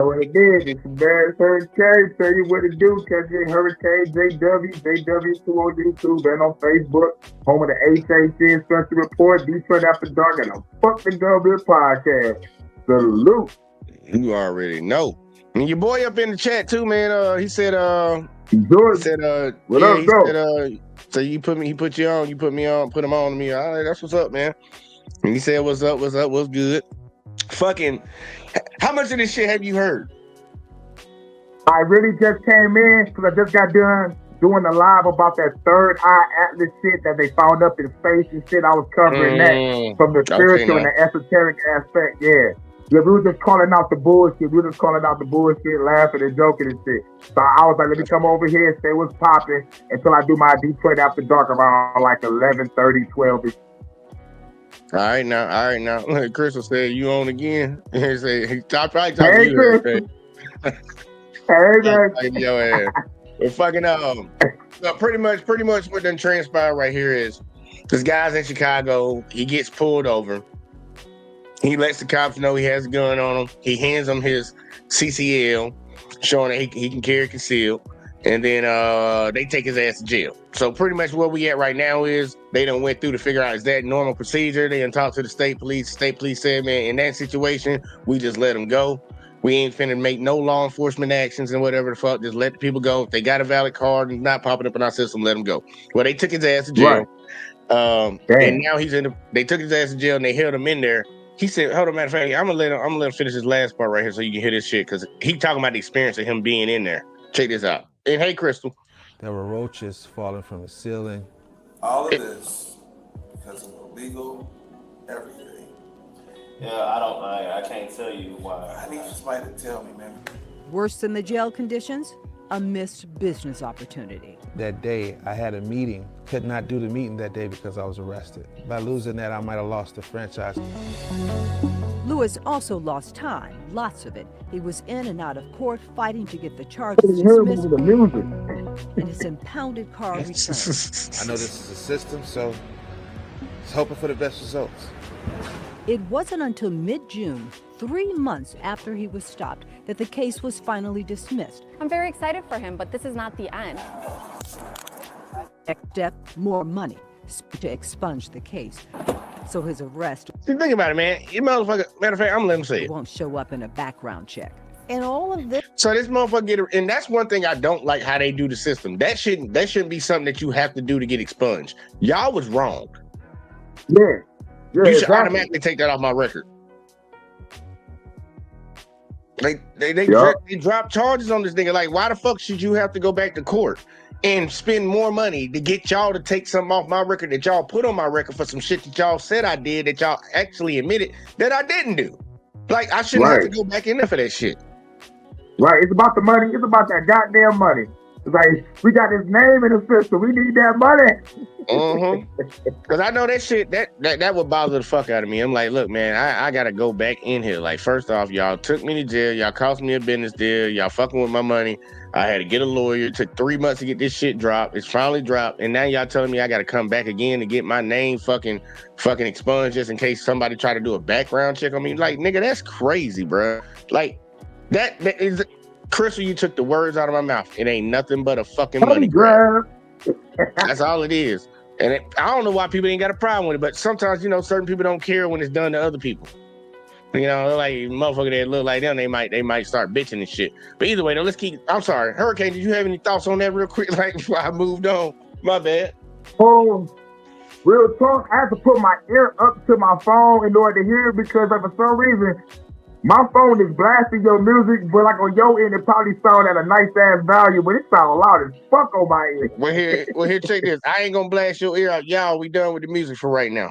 What it is, it's your man Hurykane. Tell you what to do. Catch me Hurykane JW2 on YouTube and on Facebook. Home of the HAC Special Report, Detroit After Dark, and a Fuck the Government podcast. Salute. You already know. And your boy up in the chat too, man. He said, George, what yeah, up, he though? said, so he put you on, you put me on, put him on to me. All right, that's what's up, man. And he said, what's good? Fucking, how much of this shit have you heard? I really just came in because I just got done doing a live about that third eye atlas shit that they found up in space and shit. I was covering that from the Okay, spiritual and now. the esoteric aspect. Yeah. Yeah, we were just calling out the bullshit. We were just calling out the bullshit, laughing and joking and shit. So I was like, let me come over here and say what's popping until I do my Detroit After Dark around like 11:30, 12 -ish. All right, now. Crystal said, you on again? He said, he probably talking to Hey, you, Chris. okay? Hey, man. Like, your ass. But fucking, pretty much what done transpired right here is this guy's in Chicago. He gets pulled over. He lets the cops know he has a gun on him. He hands them his CCL, showing that he can carry concealed. And then they take his ass to jail. So pretty much where we at right now is they done went through to figure out, is that normal procedure? They done talked to the state police. State police said, man, in that situation, we just let them go. We ain't finna make no law enforcement actions and whatever the fuck. Just let the people go. If they got a valid card and not popping up in our system, let them go. Well, they took his ass to jail. Right. And now they took his ass to jail and they held him in there. He said, hold on, matter of fact, I'm gonna let him finish his last part right here so you can hear this shit, because he talking about the experience of him being in there. Check this out. And hey, Crystal. There were roaches falling from the ceiling. All of this because of illegal everything. Yeah, I can't tell you why. I need somebody to tell me, man. Worse than the jail conditions? A missed business opportunity. That day, I had a meeting. Could not do the meeting that day because I was arrested. By losing that, I might have lost the franchise. Lewis also lost time, lots of it. He was in and out of court fighting to get the charges dismissed and his impounded car returned. I know this is a system, so just hoping for the best results. It wasn't until mid-June, 3 months after he was stopped, that the case was finally dismissed. I'm very excited for him, but this is not the end. Next step, more money to expunge the case. So his arrest See, think about it, man. You motherfucker, matter of fact, I'm gonna let him say it. won't show up in a background check. And all of this So this motherfucker get it, and that's one thing I don't like how they do the system. That shouldn't be something that you have to do to get expunged. Y'all was wrong. Yeah. You should exactly. automatically take that off my record. They drop charges on this nigga. Like, why the fuck should you have to go back to court and spend more money to get y'all to take something off my record that y'all put on my record for some shit that y'all said I did that y'all actually admitted that I didn't do? Like, I shouldn't have to go back in there for that shit. Right. It's about the money. It's about that goddamn money. It's like, we got his name in the system. We need that money. Because I know that shit, that would bother the fuck out of me. I'm like, look, man, I got to go back in here. Like, first off, y'all took me to jail. Y'all cost me a business deal. Y'all fucking with my money. I had to get a lawyer. It took 3 months to get this shit dropped. It's finally dropped. And now y'all telling me I got to come back again to get my name fucking expunged just in case somebody try to do a background check on me. Like, nigga, that's crazy, bro. Like, that is... Crystal, you took the words out of my mouth. It ain't nothing but a fucking money grab. That's all it is. And I don't know why people ain't got a problem with it, but sometimes, certain people don't care when it's done to other people. Like motherfucker that look like them, they might start bitching and shit. But either way, though, I'm sorry. Hurykane, did you have any thoughts on that real quick? Like, before I moved on? My bad. Oh, real talk. I have to put my ear up to my phone in order to hear it because for some reason, my phone is blasting your music, but like on your end, it probably sound at a nice ass value, but it sound loud as fuck on my ear. Well, here, check this. I ain't gonna blast your ear out. Y'all, we done with the music for right now.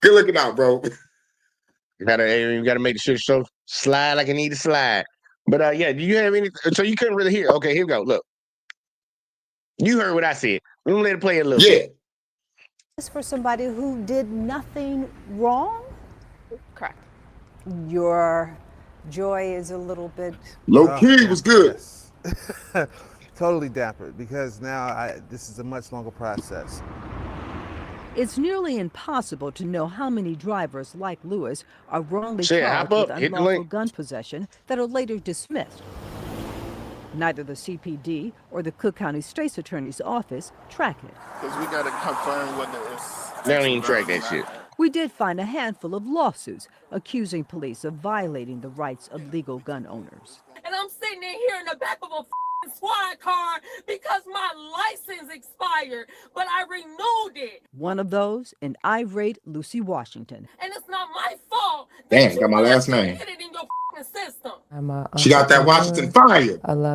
Good looking out, bro. You gotta make the shit so slide like it need to slide. But yeah, do you have any? So you couldn't really hear. Okay, here we go. Look, you heard what I said. We're gonna let it play a little bit. for somebody who did nothing wrong? Correct. Your joy is a little bit... Low key was good. Yes. Totally dapper, because now this is a much longer process. It's nearly impossible to know how many drivers like Lewis are wrongly Shit, charged hop with up, hit the unlawful link. gun possession that are later dismissed. Neither the CPD or the Cook County State's Attorney's Office track it. Because we got to confirm whether it's. They don't even track that shit. We did find a handful of lawsuits accusing police of violating the rights of legal gun owners. And I'm sitting in here in the back of a squad car because my license expired, but I renewed it. One of those, an irate Lucy Washington. And it's not my fault. Damn, got my last name. Get it in your system. She got that Washington fire.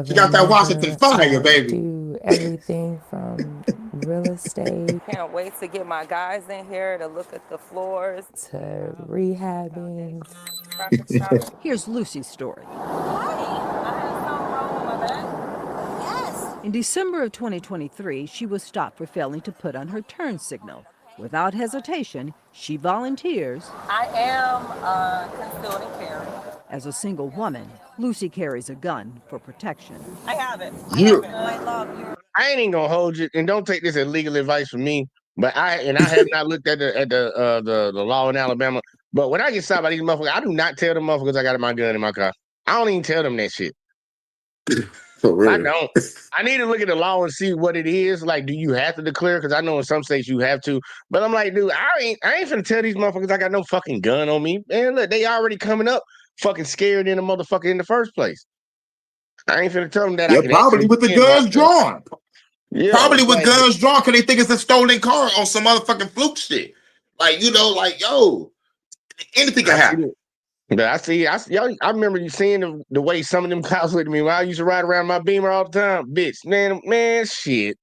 She got that Washington fire, baby. Do everything from real estate. Can't wait to get my guys in here to look at the floors, to rehabbing. Here's Lucy's story. In December of 2023, she was stopped for failing to put on her turn signal. Without hesitation, she volunteers. I am concealed and carry. As a single woman, Lucy carries a gun for protection. I have it. I ain't even gonna hold you, and don't take this as legal advice from me. But I have not looked at the law in Alabama. But when I get stopped by these motherfuckers, I do not tell them motherfuckers I got my gun in my car. I don't even tell them that shit. For real. I don't. I need to look at the law and see what it is. Like, do you have to declare? Because I know in some states you have to. But I'm like, dude, I ain't finna tell these motherfuckers I got no fucking gun on me. Man, look, they already coming up fucking scared in a motherfucker in the first place. I ain't finna tell them that. Yeah, probably with the guns drawn. Yeah, probably with like, guns drawn because they think it's a stolen car on some motherfucking fluke shit. Like, you know, like, yo, anything can happen. But I remember you seeing the way some of them cops looked at me when I used to ride around my Beamer all the time. Bitch, man, shit.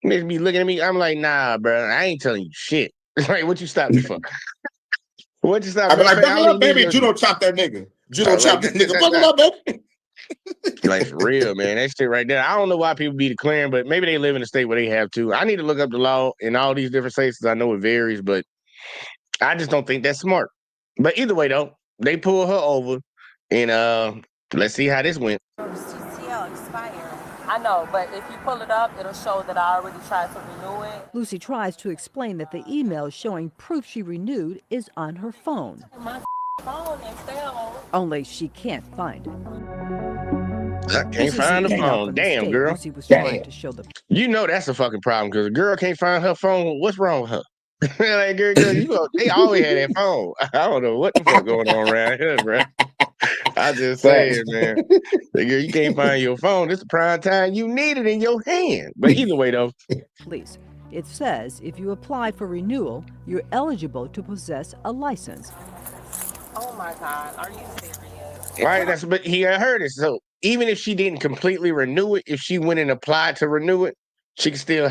They be looking at me. I'm like, nah, bro, I ain't telling you shit. Like, what you stop me for? What you stop me for? I be like, buckle up, baby. Judo chop that nigga. Judo chop that nigga. Buckle up, baby. Like, for real, man. That shit right there. I don't know why people be declaring, but maybe they live in a state where they have to. I need to look up the law in all these different states. I know it varies, but I just don't think that's smart. But either way, though, they pulled her over, and let's see how this went. CCL expired. I know, but if you pull it up, it'll show that I already tried to renew it. Lucy tries to explain that the email showing proof she renewed is on her phone. My phone is down. Only she can't find it. I can't find the phone. Damn, girl. Lucy was trying to show the. You know that's a fucking problem because a girl can't find her phone. What's wrong with her? Like, girl, they always had that phone. I don't know what the fuck going on around here, bro. I just saying, man. Like, girl, you can't find your phone. It's the prime time you need it in your hand. But either way, though. Police. It says if you apply for renewal, you're eligible to possess a license. Oh my God, are you serious? Right, but he had heard it. So even if she didn't completely renew it, if she went and applied to renew it, she still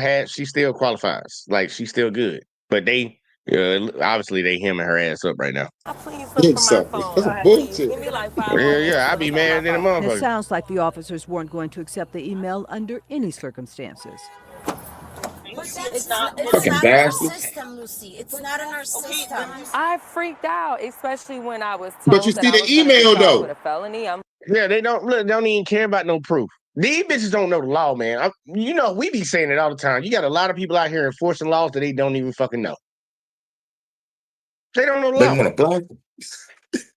qualifies. Like, she's still good. But they obviously they hemming her ass up right now. Please look for my phone. That's bullshit. Give me like 5 minutes. Yeah, I'd be mad at a It motherfucker. sounds like the officers weren't going to accept the email under any circumstances. It's not in Fucking our bastard. system, Lucy. It's not in our system. I freaked out, especially when I was told But you that see I the was gonna be email, charged though. with a felony. Yeah, they don't even care about no proof. These bitches don't know the law, man. You know, we be saying it all the time. You got a lot of people out here enforcing laws that they don't even fucking know. They don't know the They law. want to block.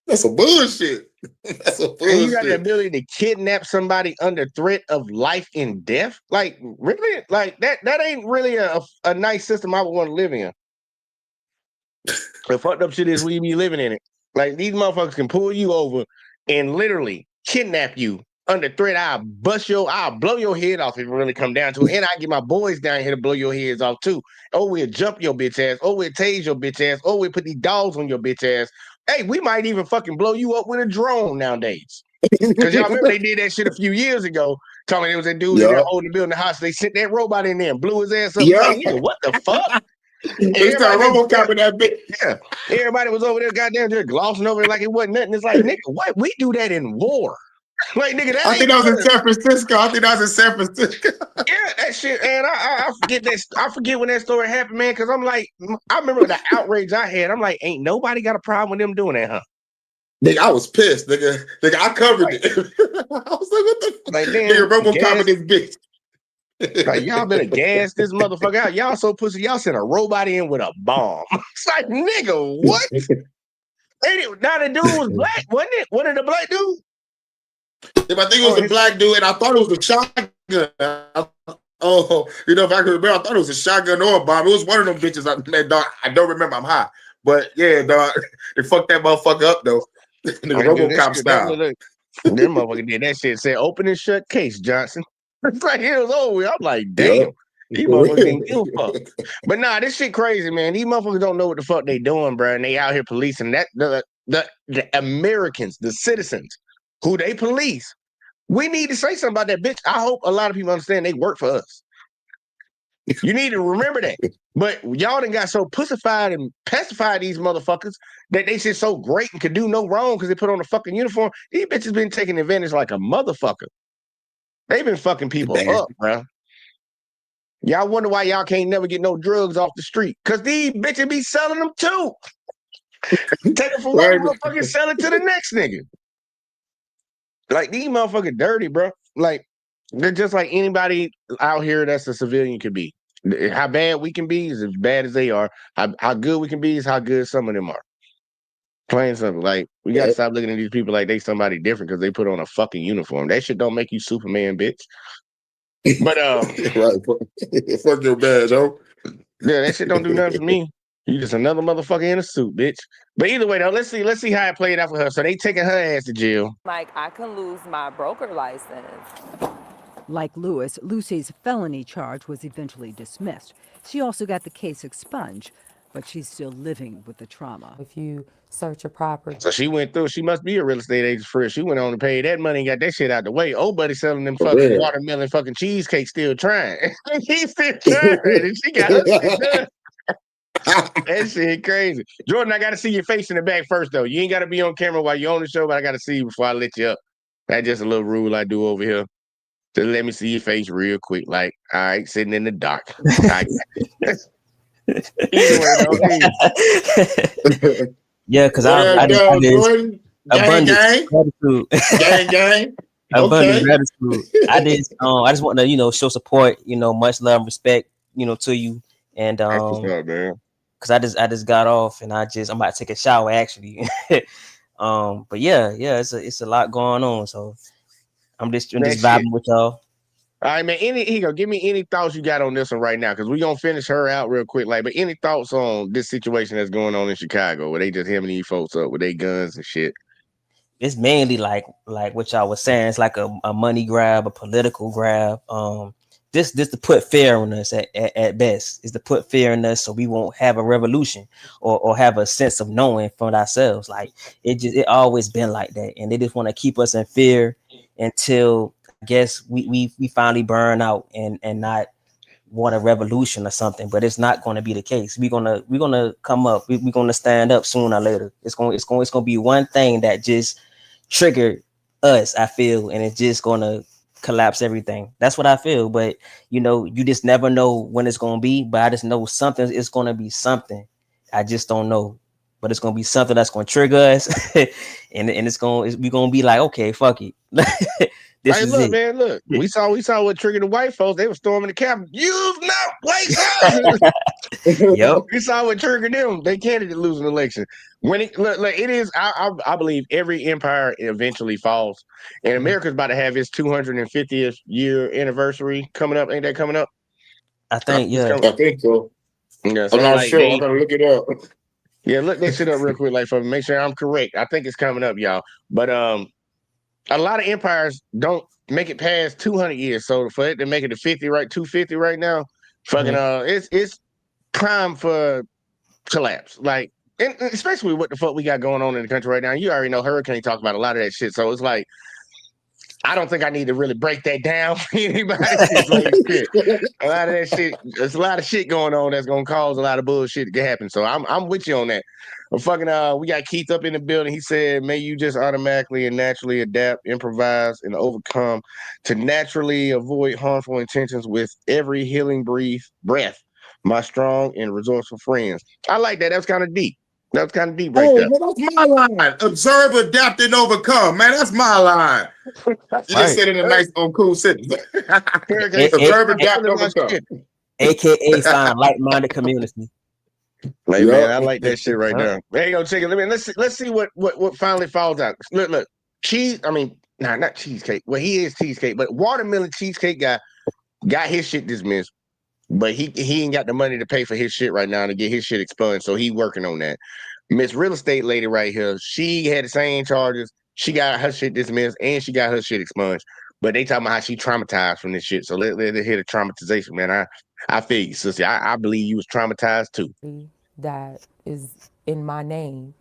That's some bullshit. That's some bullshit. And you got the ability to kidnap somebody under threat of life and death? Like, really? Like, that ain't really a nice system I would want to live in. The fucked up shit is we be living in it. Like, these motherfuckers can pull you over and literally kidnap you under threat. I'll blow your head off if it really come down to it. And I get my boys down here to blow your heads off too. Or we'll jump your bitch ass. Or we'll tase your bitch ass. Or we'll put these dogs on your bitch ass. Hey, we might even fucking blow you up with a drone nowadays. Because y'all remember they did that shit a few years ago. Telling me it was that dude in there holding the building the house. They sent that robot in there and blew his ass up. Yeah. Like, nigga, what the fuck? They started RoboCop in that bitch. Yeah. Everybody was over there goddamn just glossing over it like it wasn't nothing. It's like, nigga, what? We do that in war. Like, nigga, that I think that was in San Francisco. Yeah, that shit, man. I forget that. I forget when that story happened, man. Because I'm like, I remember the outrage I had. I'm like, ain't nobody got a problem with them doing that, huh? Nigga, I was pissed, nigga. I covered it. I was like, what the fuck? Like, damn, nigga, RoboCop in this bitch. Like, y'all better gas this motherfucker out. Y'all so pussy. Y'all sent a robot in with a bomb. It's like, nigga, what? Now the dude was black, wasn't it? Wasn't it a black dude? If I think it was a black dude, and I thought it was a shotgun. Oh, you know, if I could remember, I thought it was a shotgun or a bomb. It was one of them bitches. I don't remember. I'm high. But yeah, dog, they fucked that motherfucker up, though. The RoboCop style. Them motherfucker did that shit. Said, open and shut case, Johnson. It's like, it was over. I'm like, damn. These motherfuckers didn't give a fuck. But nah, this shit crazy, man. These motherfuckers don't know what the fuck they doing, bro. And they out here policing that the Americans, the citizens who they police. We need to say something about that, bitch. I hope a lot of people understand they work for us. You need to remember that. But y'all done got so pussified and pacified these motherfuckers that they shit so great and could do no wrong because they put on a fucking uniform. These bitches been taking advantage like a motherfucker. They've been fucking people up, bro. Y'all wonder why y'all can't never get no drugs off the street. Because these bitches be selling them too. Take it from one motherfucker, sell it to the next nigga. Like, these motherfuckers dirty, bro. Like, they're just like anybody out here that's a civilian could be. How bad we can be is as bad as they are. How good we can be is how good some of them are. Plain simple. Like, we got to stop looking at these people like they somebody different because they put on a fucking uniform. That shit don't make you Superman, bitch. But right, fuck your badge, ho. Yeah, that shit don't do nothing for me. You just another motherfucker in a suit, bitch. But either way, though, let's see how it played out for her. So they taking her ass to jail. Like, I can lose my broker license. Like Lewis, Lucy's felony charge was eventually dismissed. She also got the case expunged, but she's still living with the trauma. If you search a property. So she went through, she must be a real estate agent first. She went on to pay that money and got that shit out the way. Old buddy selling them fucking watermelon fucking cheesecake still trying. He's still trying. And she got her shit done. That shit crazy. Jordan, I got to see your face in the back first, though. You ain't got to be on camera while you're on the show, but I got to see you before I let you up. That's just a little rule I do over here. Just let me see your face real quick. Like, all right, sitting in the dock. Yeah, because I did abundant gratitude. Gang. Abundant gratitude. I just want to, show support, much love and respect, to you. And because I just got off and I'm about to take a shower actually. But yeah, it's a lot going on. So I'm just vibing with y'all. All right, man. Give me any thoughts you got on this one right now, because we're gonna finish her out real quick. But any thoughts on this situation that's going on in Chicago where they just hemming these folks up with their guns and shit? It's mainly like what y'all was saying. It's like a money grab, a political grab. This to put fear on us at best, is to put fear in us so we won't have a revolution or have a sense of knowing for ourselves. Like it always been like that, and they just want to keep us in fear until I guess we finally burn out and not want a revolution or something. But it's not going to be the case. We're gonna come up. We're gonna stand up sooner or later. It's gonna be one thing that just triggered us, I feel, and it's just gonna collapse everything. That's what I feel. But you just never know when it's gonna be. But I just know something is gonna be something. I just don't know. But it's gonna be something that's gonna trigger us, and we're gonna be like, okay, fuck it. Man, look, we saw what triggered the white folks. They were storming the Capitol. Use not white houses. Yep. We saw what triggered them. They candidate losing the election. When it is, I believe every empire eventually falls, and America's about to have its 250th year anniversary coming up. Ain't that coming up? I think, yeah. I think so. Yeah, so I'm not sure. I'm gonna look it up. Yeah, look that shit up real quick, for make sure I'm correct. I think it's coming up, y'all. But a lot of empires don't make it past 200 years. So for it to make it to 50, right, 250 right now, fucking it's prime for collapse. Like, and especially what the fuck we got going on in the country right now. You already know Hurykane talk about a lot of that shit. So it's like, I don't think I need to really break that down for anybody. Like, shit. A lot of that shit, there's a lot of shit going on that's gonna cause a lot of bullshit to happen. So I'm with you on that. But fucking we got Keith up in the building. He said, may you just automatically and naturally adapt, improvise, and overcome to naturally avoid harmful intentions with every healing breath, my strong and resourceful friends. I like that. That's kind of deep. That was kind of deep right Oh, there. well, that's my line. Observe, adapt, and overcome. Man, that's my line. You just said it in a nice, cool sentence. Observe, adapt, overcome. AKA find like-minded community. Like, man, I like that shit right there. There you go, check it. Let's see what finally falls out. Look, cheese. I mean, not cheesecake. Well, he is cheesecake, but watermelon cheesecake guy got his shit dismissed, but he ain't got the money to pay for his shit right now to get his shit expunged. So he working on that. Miss Real Estate Lady right here, she had the same charges. She got her shit dismissed and she got her shit expunged. But they talking about how she traumatized from this shit. So let hear the traumatization, man. I feel you, sister. I believe you was traumatized too. That is in my name.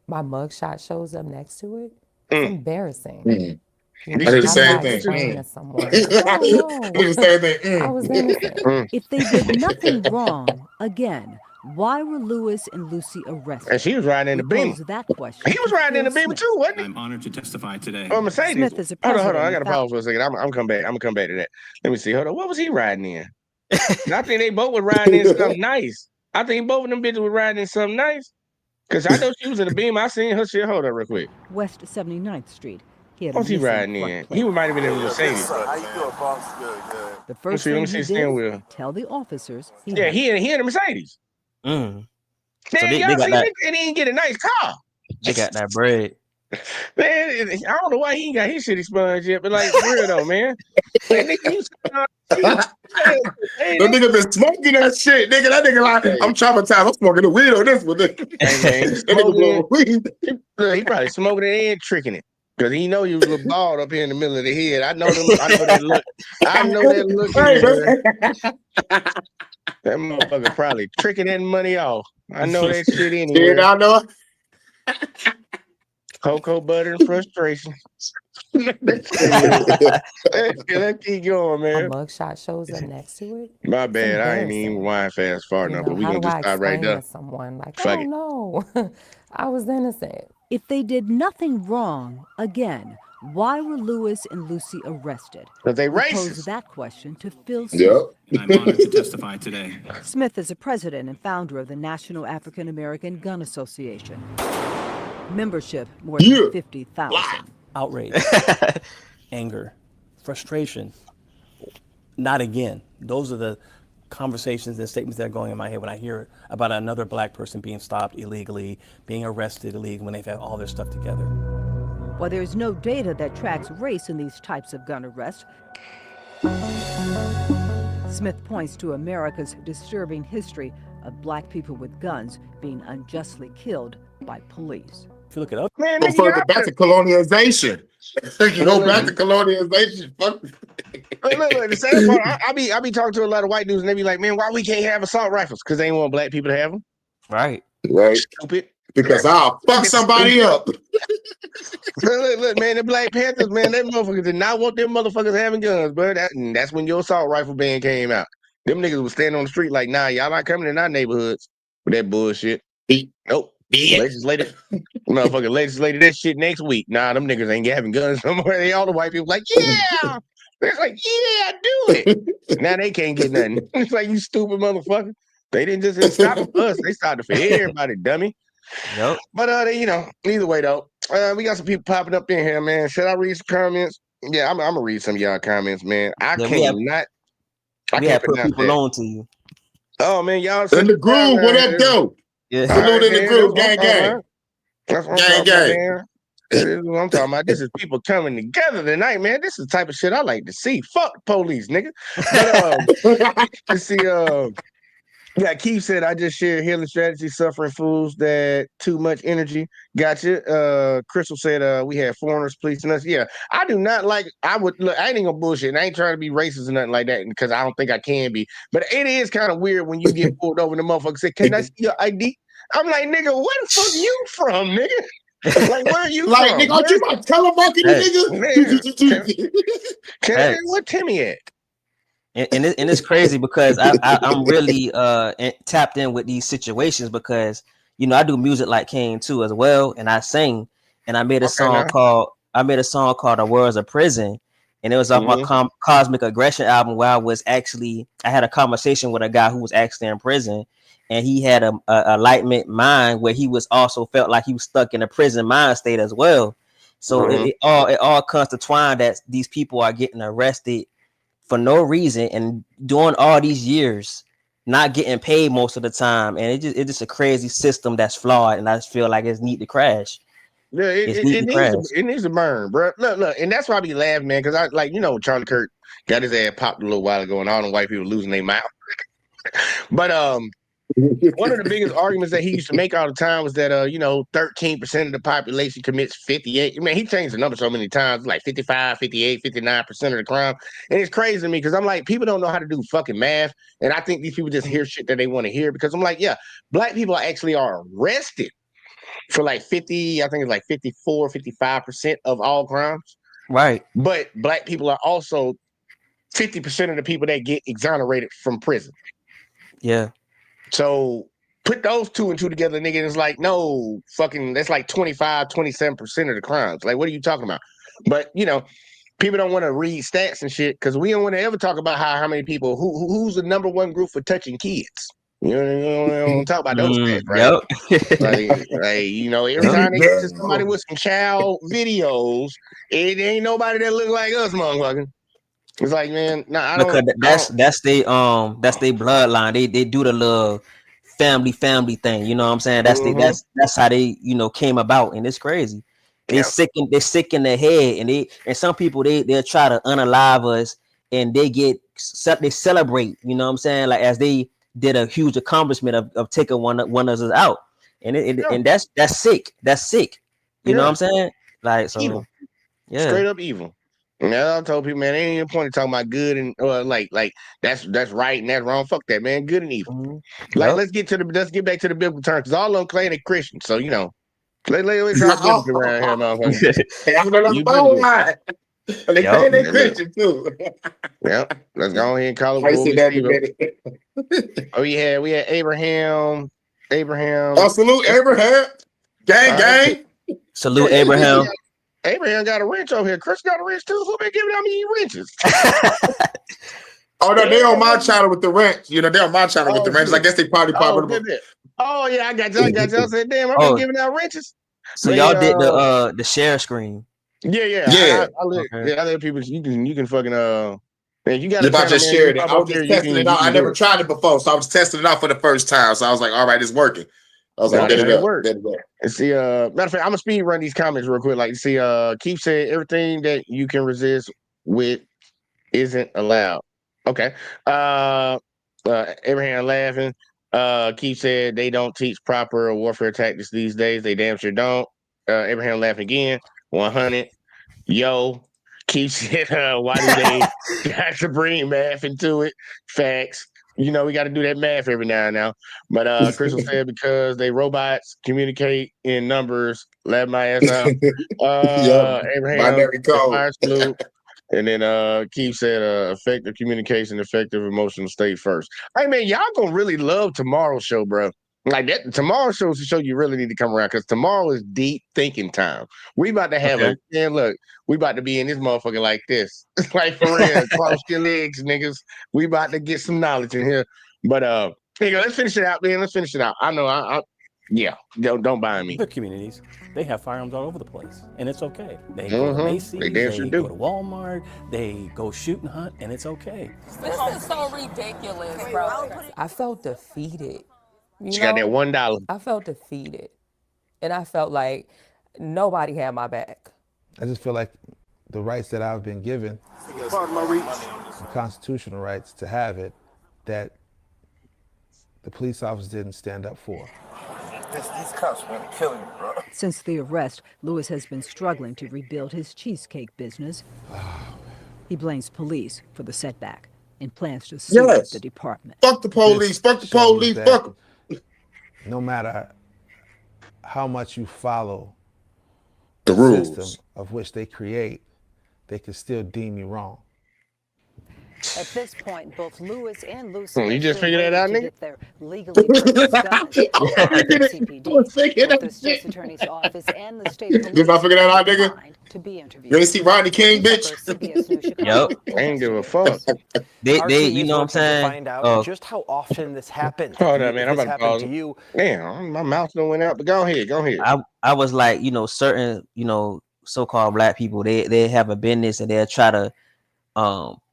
My mugshot shows up next to it. It's embarrassing. I did the same thing. To someone, like, oh, no. I did the same thing. I was innocent. If they did nothing wrong, again, why were Lewis and Lucy arrested? And she was riding in the Beamer. That question. He was riding in the Beamer too, wasn't he? I'm honored to testify today. Oh, Mercedes. Smith is a hold on. president I got to pause for a second. I'm coming back. I'm gonna come back to that. Let me see. Hold on. What was he riding in? I think they both were riding in something nice. I think both of them bitches were riding in something nice. Because I know she was in the Beamer. I seen her shit. Hold on real quick. West 79th Street. What's he riding in? He might have been in the Mercedes. How you doing, boss? Good. The first thing he did, tell the officers. He in the Mercedes. Mm. Man, So they y'all got see, that. and he didn't get a nice car. They got that bread. Man, I don't know why he ain't got his shit expunged yet, but like, for real though, man. That nigga been smoking that shit, nigga. That nigga like, I'm traumatized. I'm smoking the weed on this one. That nigga blowing weed. He probably smoking it and tricking it. Cause he know you was a little bald up here in the middle of the head. I know that look. I know that look. That motherfucker probably tricking that money off. I know that shit anyway. I know. Cocoa butter and frustration. Let's keep going, man. A mugshot shows up next to it. My bad. I ain't even wind fast far enough, but we gonna just stop right there. To someone like, Fuck oh no, I was innocent. If they did nothing wrong, again, why were Lewis and Lucy arrested? Because they racist. Pose that question to Phil Smith. Yep. I'm honored to testify today. Smith is a president and founder of the National African American Gun Association. Membership more than 50,000. Outrage, anger, frustration. Not again. Those are the conversations and statements that are going in my head when I hear about another black person being stopped illegally, being arrested illegally when they've had all their stuff together. While there is no data that tracks race in these types of gun arrests, Smith points to America's disturbing history of black people with guns being unjustly killed by police. If you look it up, man, go further back to colonialization. You go back to colonialization. Fuck. Look, the sad part, I be talking to a lot of white dudes and they be like, man, why we can't have assault rifles? Because they ain't want black people to have them. Right. Stupid. Because I'll fuck somebody up. Look, man, the Black Panthers, man, them motherfuckers did not want them motherfuckers having guns, bro. That's when your assault rifle ban came out. Them niggas was standing on the street like, nah, y'all not coming in our neighborhoods with that bullshit. Nope. Legislated that shit next week. Nah, them niggas ain't having guns somewhere. They all the white people like, yeah. It's like, yeah, do it. Now they can't get nothing. It's like, you stupid motherfucker. They didn't just stop for us. They started for everybody, dummy. Yep. But either way though, we got some people popping up in here, man. Should I read some comments? Yeah, I'm gonna read some of y'all comments, man. I can't put people on to you. Oh man, y'all in the groove. What up, though? Yeah. Salute in the groove, gang. That's what I'm talking about. This is what I'm talking about. This is people coming together tonight, man. This is the type of shit I like to see. Fuck the police, nigga. But let's see. Yeah, Keith said, I just shared healing strategies, suffering fools that too much energy. Gotcha. Crystal said, we had foreigners policing us. Yeah, I do not like, I ain't gonna bullshit. And I ain't trying to be racist or nothing like that because I don't think I can be. But it is kind of weird when you get pulled over and the motherfucker say, can I see your ID? I'm like, nigga, where the fuck you from, nigga? Like, where are you like, from? Nigga, aren't you my telemarketing nigga? Where Timmy at? And it's crazy because I'm really tapped in with these situations because I do music like Kane too as well, and I sing, and I made a song called "The World's a Prison," and it was off my Cosmic Aggression album, where I had a conversation with a guy who was actually in prison, and he had a enlightenment mind where he was also felt like he was stuck in a prison mind state as well. So it all comes to twine that these people are getting arrested for no reason and doing all these years not getting paid most of the time, and it's just a crazy system that's flawed, and I just feel like it's need to crash. Yeah, it needs to burn, bro. Look, and that's why I be laughing, man, because I like, Charlie Kirk got his ass popped a little while ago, and all them white people losing their mouth. But one of the biggest arguments that he used to make all the time was that 13% of the population commits 58. I mean, he changed the number so many times, like 55, 58, 59% of the crime. And it's crazy to me because I'm like, people don't know how to do fucking math. And I think these people just hear shit that they want to hear, because I'm like, yeah, black people actually are arrested for like 50, I think it's like 54, 55% of all crimes. Right. But black people are also 50% of the people that get exonerated from prison. Yeah. So put those two and two together, nigga, and it's like, no, fucking, that's like 25, 27% of the crimes. Like, what are you talking about? But, people don't want to read stats and shit because we don't want to ever talk about how many people, who's the number one group for touching kids. You don't talk about those stats, right? Yep. Every time they get to somebody with some child videos, it ain't nobody that look like us, motherfucker. It's like, man, I don't. Because that's their bloodline. They do the little family thing. You know what I'm saying? That's how they came about, and it's crazy. They're sick in their head, and some people they'll try to unalive us, and they celebrate. You know what I'm saying? Like as they did a huge accomplishment of taking one of us out, and that's sick. That's sick. You know what I'm saying? Like so, evil. Yeah, straight up evil. And I told people, man, ain't any point in talking about good and like that's right and that's wrong. Fuck that, man. Good and evil. Like let's get back to the biblical terms, because all of them claim they Christian. So let's talk biblical around here, motherfucker. They claim they Christian too. Yep. Let's go ahead and call it. We had Abraham. Oh, salute Abraham. Gang. Salute Abraham. Abraham got a wrench over here. Chris got a wrench too. Who been giving out me wrenches? Oh no, they on my channel with the wrench. They're on my channel with the wrench. I guess they probably Oh yeah, I got you. I said, damn, I've been giving out wrenches. So y'all did the share screen. Yeah. I let people. You can fucking man, you got to just share it. I was just testing it out. I never tried it before, so I was testing it out for the first time. So I was like, all right, it's working. I was like, it worked. And see, matter of fact, I'm gonna speed run these comments real quick. Like, see, Keith said everything that you can resist with isn't allowed. Okay. Abraham laughing. Keith said they don't teach proper warfare tactics these days. They damn sure don't. Abraham laughing again. 100. Yo, Keith said, why do they got to bring math into it? Facts. We got to do that math every now and now. But Crystal said because they robots communicate in numbers. Let my ass out. Abraham, salute. And then Keith said effective communication, effective emotional state first. Hey man, y'all gonna really love tomorrow's show, bro. Like that, tomorrow's show is a show you really need to come around, because tomorrow is deep thinking time. We about to have we about to be in this motherfucker like this. Like for real, cross your legs, niggas. We about to get some knowledge in here. But here you go, let's finish it out, man. Let's finish it out. I know don't buy me. Other communities, they have firearms all over the place, and it's okay. They go to Macy's, they go to Walmart, they go shoot and hunt, and it's okay. This is so ridiculous, bro. I felt defeated. She got that $1. I felt defeated, and I felt like nobody had my back. I just feel like the rights that I've been given, the constitutional rights to have it, that the police officers didn't stand up for. These cops want to kill you, bro. Since the arrest, Lewis has been struggling to rebuild his cheesecake business. He blames police for the setback and plans to sue the department. Fuck the police. Fuck the police. Fuck them. No matter how much you follow the rules system of which they create, they can still deem you wrong. At this point, both Lewis and Lucy you just figured that out, nigga? get their legally purchased guns. CPD, both the state's attorney's office and the state police. Did I figure that out, nigga? to be You interviewed. ain't see Rodney King, bitch? CBS News Yep. Chicago. Ain't give a fuck. They, you know what I'm saying? Find out just how often this happens. Hold up, man. I'm If this about to happened pause to it. you, Damn, my mouth done went out, but go ahead. I was like, certain, so-called black people, they have a business and they'll try to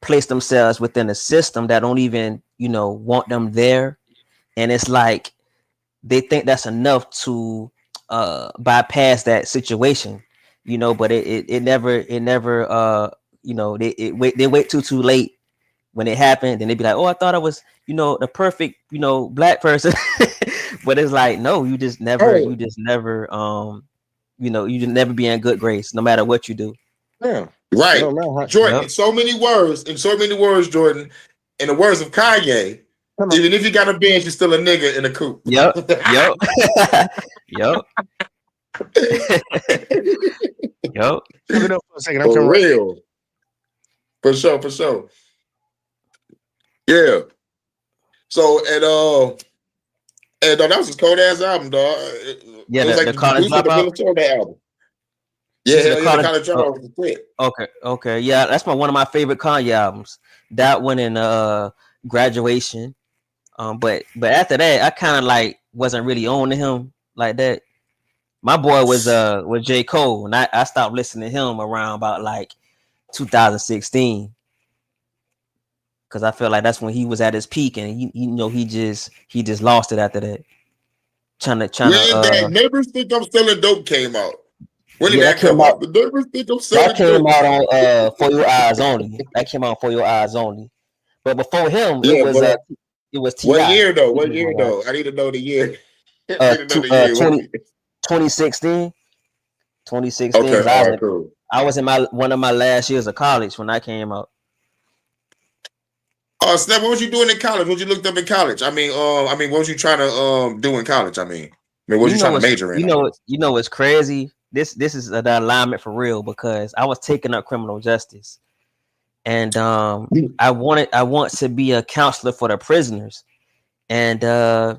place themselves within a system that don't even, want them there. And it's like they think that's enough to bypass that situation, but it never they wait too late when it happened. Then they be like, oh, I thought I was, the perfect, black person. But it's like, no, you just never you just never be in good grace no matter what you do. Yeah. Right. No, Jordan, Yep. in so many words, Jordan, in the words of Kanye, even if you got a bench, you're still a nigga in a coupe. Yep. Yep. Yep. Give it up for a second. I'm For coming right back. real. For sure. Yeah. So and that was his cold ass album, dog. Yeah, it was the College boost of the Dropout. Minnesota album. Yeah, The hell yeah, the College Dropout was the quick. Okay. Yeah, that's one of my favorite Kanye albums. That one and Graduation. But after that, I kind of like wasn't really on to him like that. My boy was J. Cole, and I stopped listening to him around about like 2016. Cause I feel like that's when he was at his peak, and he just lost it after that. Trying that Neighbors Think I'm Selling Dope came out. When did that come out? The Neighbors Think I'm Selling Dope. That came out on For Your Eyes Only. That came out For Your Eyes Only. But before him, it was T.I. What year though? I need to know the year. 2016. 2016. Okay, cool. I was in one of my last years of college when that came out. Oh, Snap, what was you doing in college? What you looked up in college? I mean, what was you trying to do in college? What was you trying to major in? It's crazy. This is the alignment for real, because I was taking up criminal justice, and I want to be a counselor for the prisoners, and I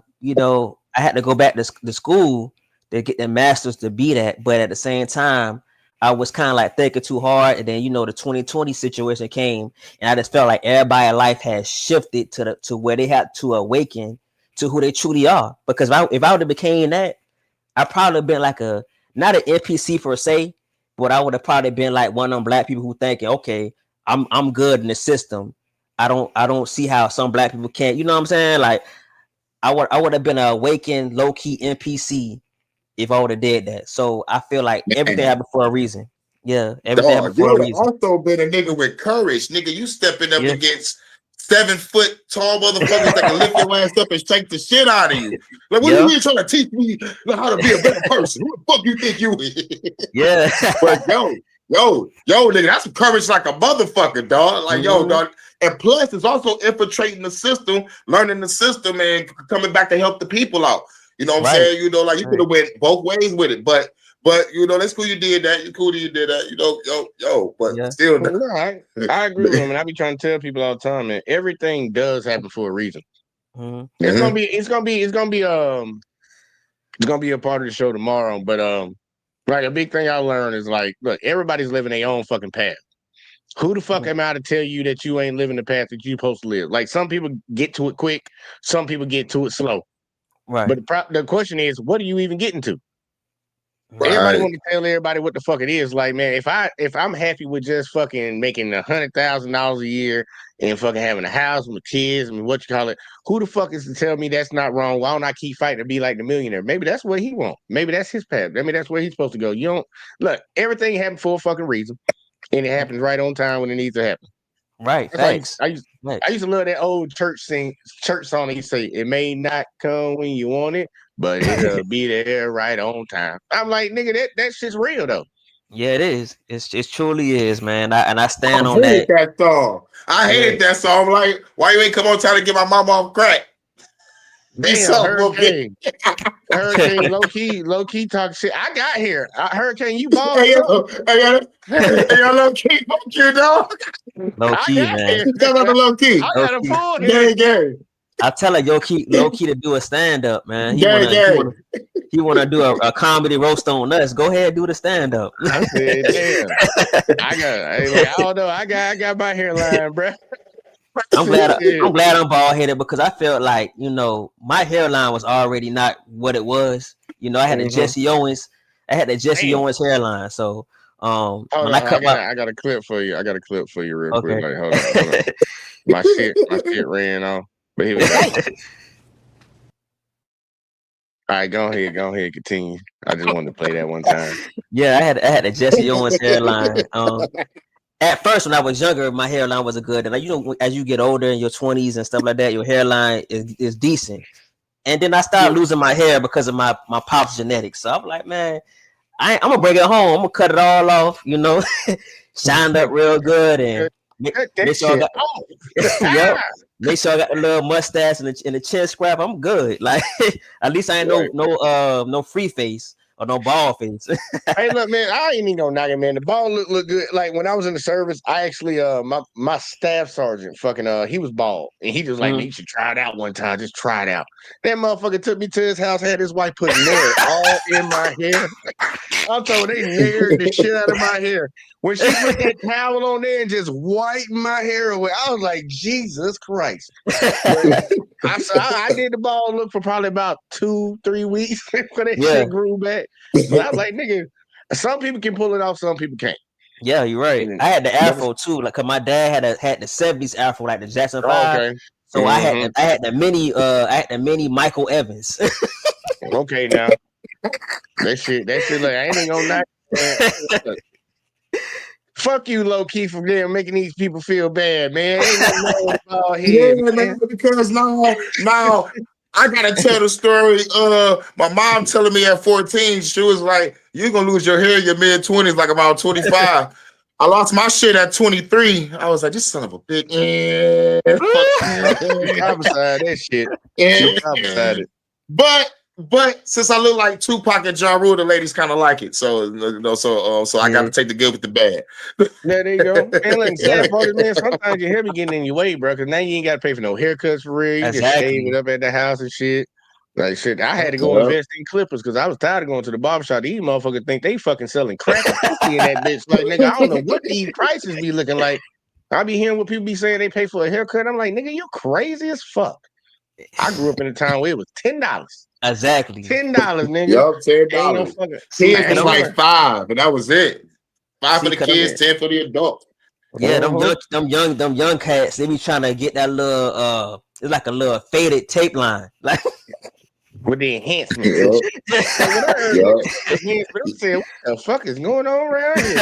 had to go back to school to get the masters to be that, but at the same time, I was kind of like thinking too hard, and then the 2020 situation came, and I just felt like everybody's life has shifted to where they had to awaken to who they truly are. Because if I would have became that, I probably have been like not an NPC per se, but I would have probably been like one of them black people who thinking, okay, I'm good in the system. I don't see how some black people can't. You know what I'm saying? Like I would have been an awakened low key NPC if I would have did that. So I feel like everything happened for a reason. Yeah, everything happened for a reason. You would have also been a nigga with courage, nigga. You stepping up against 7 foot tall motherfuckers that can lift your ass up and shake the shit out of you. Like, what are you really trying to teach me how to be a better person? Who the fuck you think you is? Yeah. But yo, nigga, that's some courage like a motherfucker, dog. Like, yo, dog. And plus, it's also infiltrating the system, learning the system, and coming back to help the people out. You know what I'm saying? Like you could have went both ways with it, but that's cool. You did that. You cool. You did that. But still, no, I agree with him, and I be trying to tell people all the time, man. Everything does happen for a reason. Mm-hmm. It's gonna be a part of the show tomorrow. But like a big thing I learned is like, look, everybody's living their own fucking path. Who the fuck am I to tell you that you ain't living the path that you're supposed to live? Like some people get to it quick, some people get to it slow. Right. But the question is, what are you even getting to? Right. Everybody want to tell everybody what the fuck it is. Like, man, if I'm happy with just fucking making $100,000 a year and fucking having a house with kids, what you call it, who the fuck is to tell me that's not wrong? Why don't I keep fighting to be like the millionaire? Maybe that's what he wants. Maybe that's his path. I mean, that's where he's supposed to go. You don't look. Everything happened for a fucking reason, and it happens right on time when it needs to happen. Right. Thanks. Like, I used to love that old church song. He say, "It may not come when you want it, but it'll be there right on time." I'm like, nigga, that shit's real though. Yeah, it is. It truly is, man. I stand on that. I hated that song. I hated that song. I'm like, why you ain't come on time to get my mom off crack? Damn, Hurykane. Hurykane, low key talk shit. I got here. Hurykane, you bald. Hey, yo, low key, fuck you, dog. Low key, man. Low key. I got a pull here. Gary. I tell her low key to do a stand up, man. He wanna do a comedy roast on us. Go ahead, do the stand up. I said, damn. I don't know. I got my hairline, bro. I'm glad I'm bald headed because I felt like, you know, my hairline was already not what it was. You know, I had the Jesse Owens hairline. So hold on, I got a clip for you. I got a clip for you real quick. Like, hold on. My shit ran off. But here we go. All right, go ahead, continue. I just wanted to play that one time. Yeah, I had a Jesse Owens hairline. At first, when I was younger, my hairline wasn't good, and you know, as you get older in your 20s and stuff like that, your hairline is decent. And then I started losing my hair because of my pop's genetics. So I'm like, man, I'm gonna bring it home. I'm gonna cut it all off, you know, shined up real good, and make sure I got the little mustache and the chin scrap. I'm good. Like at least I ain't no free face or no bald face. Hey, look, man, I ain't even gonna knock it, man. The bald look good. Like when I was in the service, I actually my staff sergeant he was bald, and he just like, man, you should try it out one time. Just try it out. That motherfucker took me to his house, had his wife put nair all in my hair. I'm talking, they naired the shit out of my hair. When she put that towel on there and just wiped my hair away, I was like, Jesus Christ. I did the bald look for probably about 2-3 weeks before that shit grew back. But I was like, nigga, some people can pull it off, some people can't. Yeah, you're right. I had the afro too, like, cause my dad had the 70s afro, like the Jackson 5. Okay. So I had the mini Michael Evans. Okay, now that shit, like, I ain't even gonna knock. Fuck you, low key, for them making these people feel bad, man. Man, because now I gotta tell the story. My mom telling me at 14, she was like, "You're gonna lose your hair in your mid-20s, like about 25." I lost my shit at 23. I was like, "This son of a bitch." I'm beside that shit. I'm beside it. But since I look like Tupac and Ja Rule, the ladies kind of like it. So I got to take the good with the bad. There you go. And like, sad part is, man, sometimes your hair be getting in your way, bro. Because now you ain't got to pay for no haircuts for real. You just shave it up at the house and shit. Like shit, I had to go invest in clippers because I was tired of going to the barbershop. These motherfuckers think they fucking selling crack in that bitch. Like, nigga, I don't know what these prices be looking like. I be hearing what people be saying they pay for a haircut. I'm like, nigga, you crazy as fuck. I grew up in a town where it was $10. Exactly. $10, nigga. Yup, $10. No fucking, 10 was like $5, and that was it. 5 for the kids, 10 for the adults. Yeah, them young cats, they be trying to get that little it's like a little faded tape line. Like with the enhancements. Enhancement. I'm saying, what the fuck is going on around here,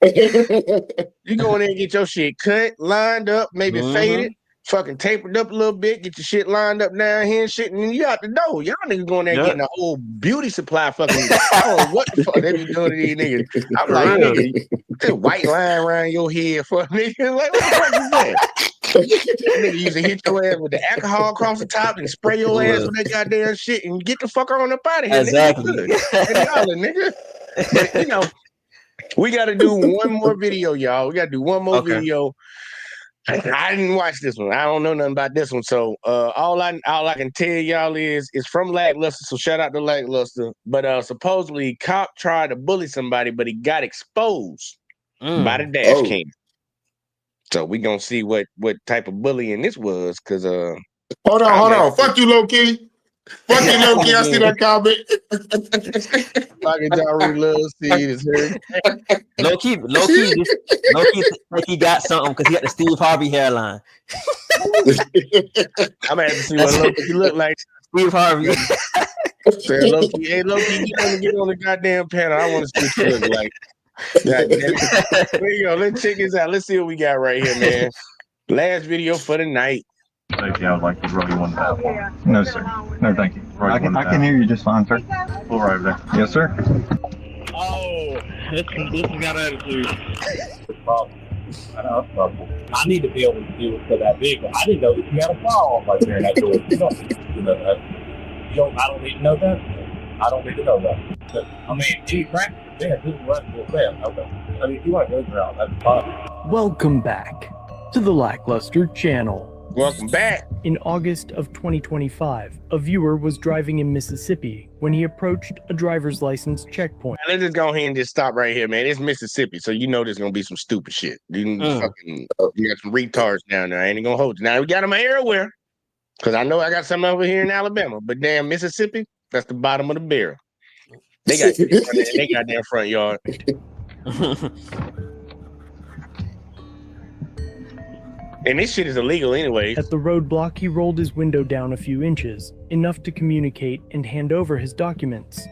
nigga? You go in there and get your shit cut, lined up, maybe faded. Fucking tapered up a little bit, get your shit lined up down here and shit, and then you out the door. Y'all niggas going there getting a whole beauty supply fucking. I don't know what the fuck they be doing to these niggas. I'm like, nigga, this white line around your head for a nigga. Like, what the fuck is that? Nigga used to hit your ass with the alcohol across the top and spray your ass with that goddamn shit and get the fuck on up out of here. Exactly. Nigga. But, you know, we got to do one more video, y'all. We got to do one more video. I didn't watch this one. I don't know nothing about this one. So all I can tell y'all is it's from Lackluster. So shout out to Lackluster. But supposedly cop tried to bully somebody, but he got exposed by the dash cam. So we gonna see what type of bullying this was. Cause hold on. Fuck you, low key. Fuck you, low key. I see that comment. Fucking Jaru loves seed is hurt. Low key, like he got something because he got the Steve Harvey hairline. I'm gonna have to see what low key look like. Steve Harvey. Low key, get on the goddamn panel. I want to see what you look like. There you go. Let's check this out. Let's see what we got right here, man. Last video for the night. Thank you. I would like to roll you one tap. No, sir. No, thank you. I can hear you just fine, sir. Pull right over there. Yes, sir. Oh, this got attitude. I need to be able to do it for that vehicle. I didn't know that you had a file right there in that door. You know that. I don't need to know that. I don't need to know that. I mean, gee, Frank, this is right for them. Okay. I mean, if you want to go around, that's fine. Welcome back to the Lackluster channel. Welcome back. In August of 2025, a viewer was driving in Mississippi when he approached a driver's license checkpoint. Let's just go ahead and just stop right here, man. It's Mississippi, so you know there's gonna be some stupid shit. You got some retards down there. I ain't gonna hold you. Now we got them everywhere, because I know I got some over here in Alabama, but damn Mississippi, that's the bottom of the barrel. They got they got their front yard. And this shit is illegal anyway. At the roadblock, he rolled his window down a few inches, enough to communicate and hand over his documents.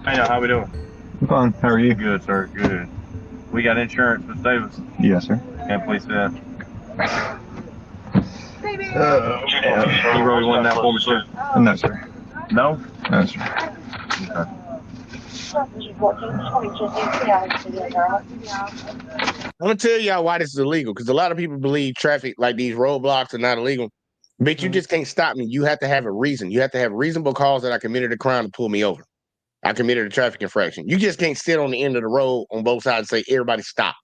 Hey, how we doing? Fine. How are you? Good, sir. Good. We got insurance, Miss Davis? Yes, sir. Can I please see that? You really want that for me, sir? No, sir. No? No, sir. Okay. I'm gonna tell y'all why this is illegal, because a lot of people believe traffic, like these roadblocks, are not illegal. But you just can't stop me. You have to have a reason. You have to have reasonable cause that I committed a crime to pull me over. I committed a traffic infraction. You just can't sit on the end of the road on both sides and say, everybody stop.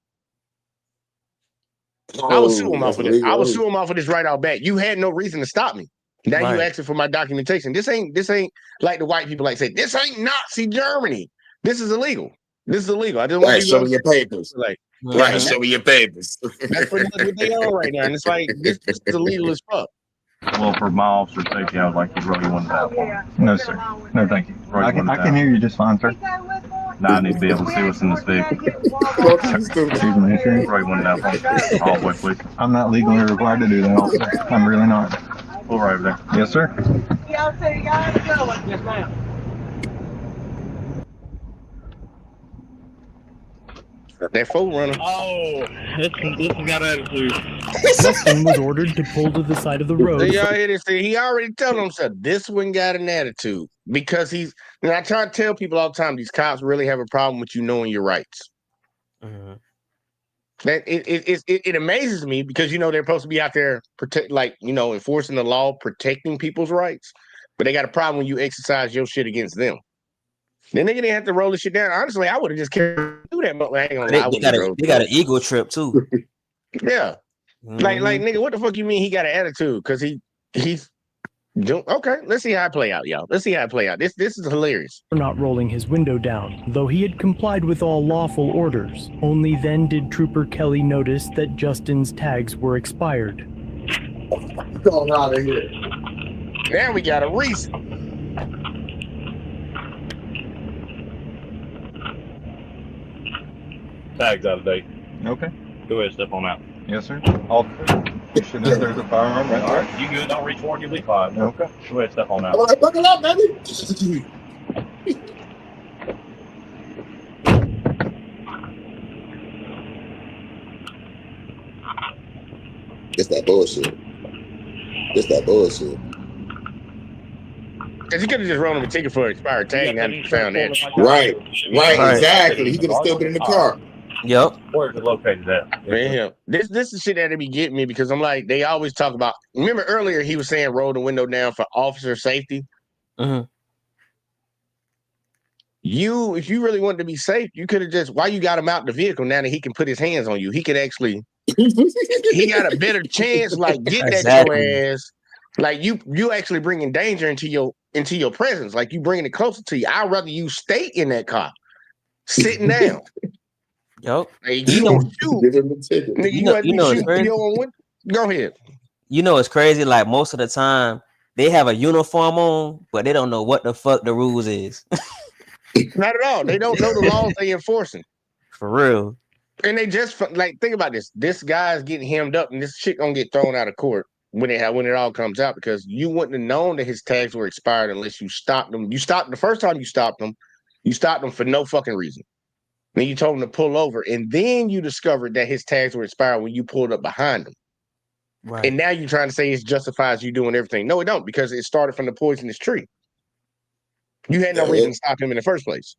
I would sue him off of this. I would sue him off of this right out back. You had no reason to stop me. Now you asking for my documentation. This ain't like the white people like say, this ain't Nazi Germany. This is illegal. This is illegal. I just want to show me your papers. Like, show me your papers. That's pretty much what they are right now. And it's like, this is illegal as fuck. Well, for my officer safety, I would like to roll you one that one. No, sir. No, thank you. I can hear you just fine, sir. No, I need to be able to see what's in this vehicle. Roll you one that one. All the way, please. I'm not legally required to do that, officer. I'm really not. Pull right over there. Yes, sir. Yes, ma'am. That fool runner. Oh, this got attitude. Justin was ordered to pull to the side of the road. So y'all hear this? He already told himself this one got an attitude because he's. And I try to tell people all the time, these cops really have a problem with you knowing your rights. Mm-hmm. That it amazes me because they're supposed to be out there enforcing the law, protecting people's rights, but they got a problem when you exercise your shit against them. Then they didn't have to roll the shit down. Honestly, I would have just carried through that. But they got an ego trip too. Yeah, like nigga, what the fuck you mean he got an attitude? Because he's okay. Let's see how it play out, y'all. Let's see how it play out. This is hilarious. For not rolling his window down, though he had complied with all lawful orders. Only then did Trooper Kelly notice that Justin's tags were expired. Going out of here. Now we got a reason. Tag's out of date. Okay. Go ahead, step on out. Yes, sir. You should know there's a firearm right there. All right, you good? Don't reach for it. You'll be fine. Okay. Go ahead, step on out. All right, buckle up, baby. It's that bullshit. It's that bullshit. Cause he could have just rolled him a ticket for expired tag and hadn't found that. Right, exactly. He could have still been in the car. Yep. Where's it located at? Man, this is shit that be getting me because I'm like, they always talk about. Remember earlier he was saying roll the window down for officer safety. Mm-hmm. If you really wanted to be safe, you could have just. Why you got him out the vehicle now that he can put his hands on you? He could actually. He got a better chance, like get Exactly. that your ass. Like you actually bringing danger into your presence. Like you bringing it closer to you. I'd rather you stay in that car, sitting down. Yep. Like, you don't shoot. Nigga, it's crazy. Go ahead. It's crazy. Like most of the time, they have a uniform on, but they don't know what the fuck the rules is. Not at all. They don't know the laws they enforcing. For real. And they just think about this. This guy's getting hemmed up, and this shit gonna get thrown out of court when it all comes out because you wouldn't have known that his tags were expired unless you stopped them. You stopped the first time you stopped them for no fucking reason. Then you told him to pull over, and then you discovered that his tags were expired when you pulled up behind him. Right. And now you're trying to say it justifies you doing everything. No, it don't, because it started from the poisonous tree. You had no reason to stop him in the first place.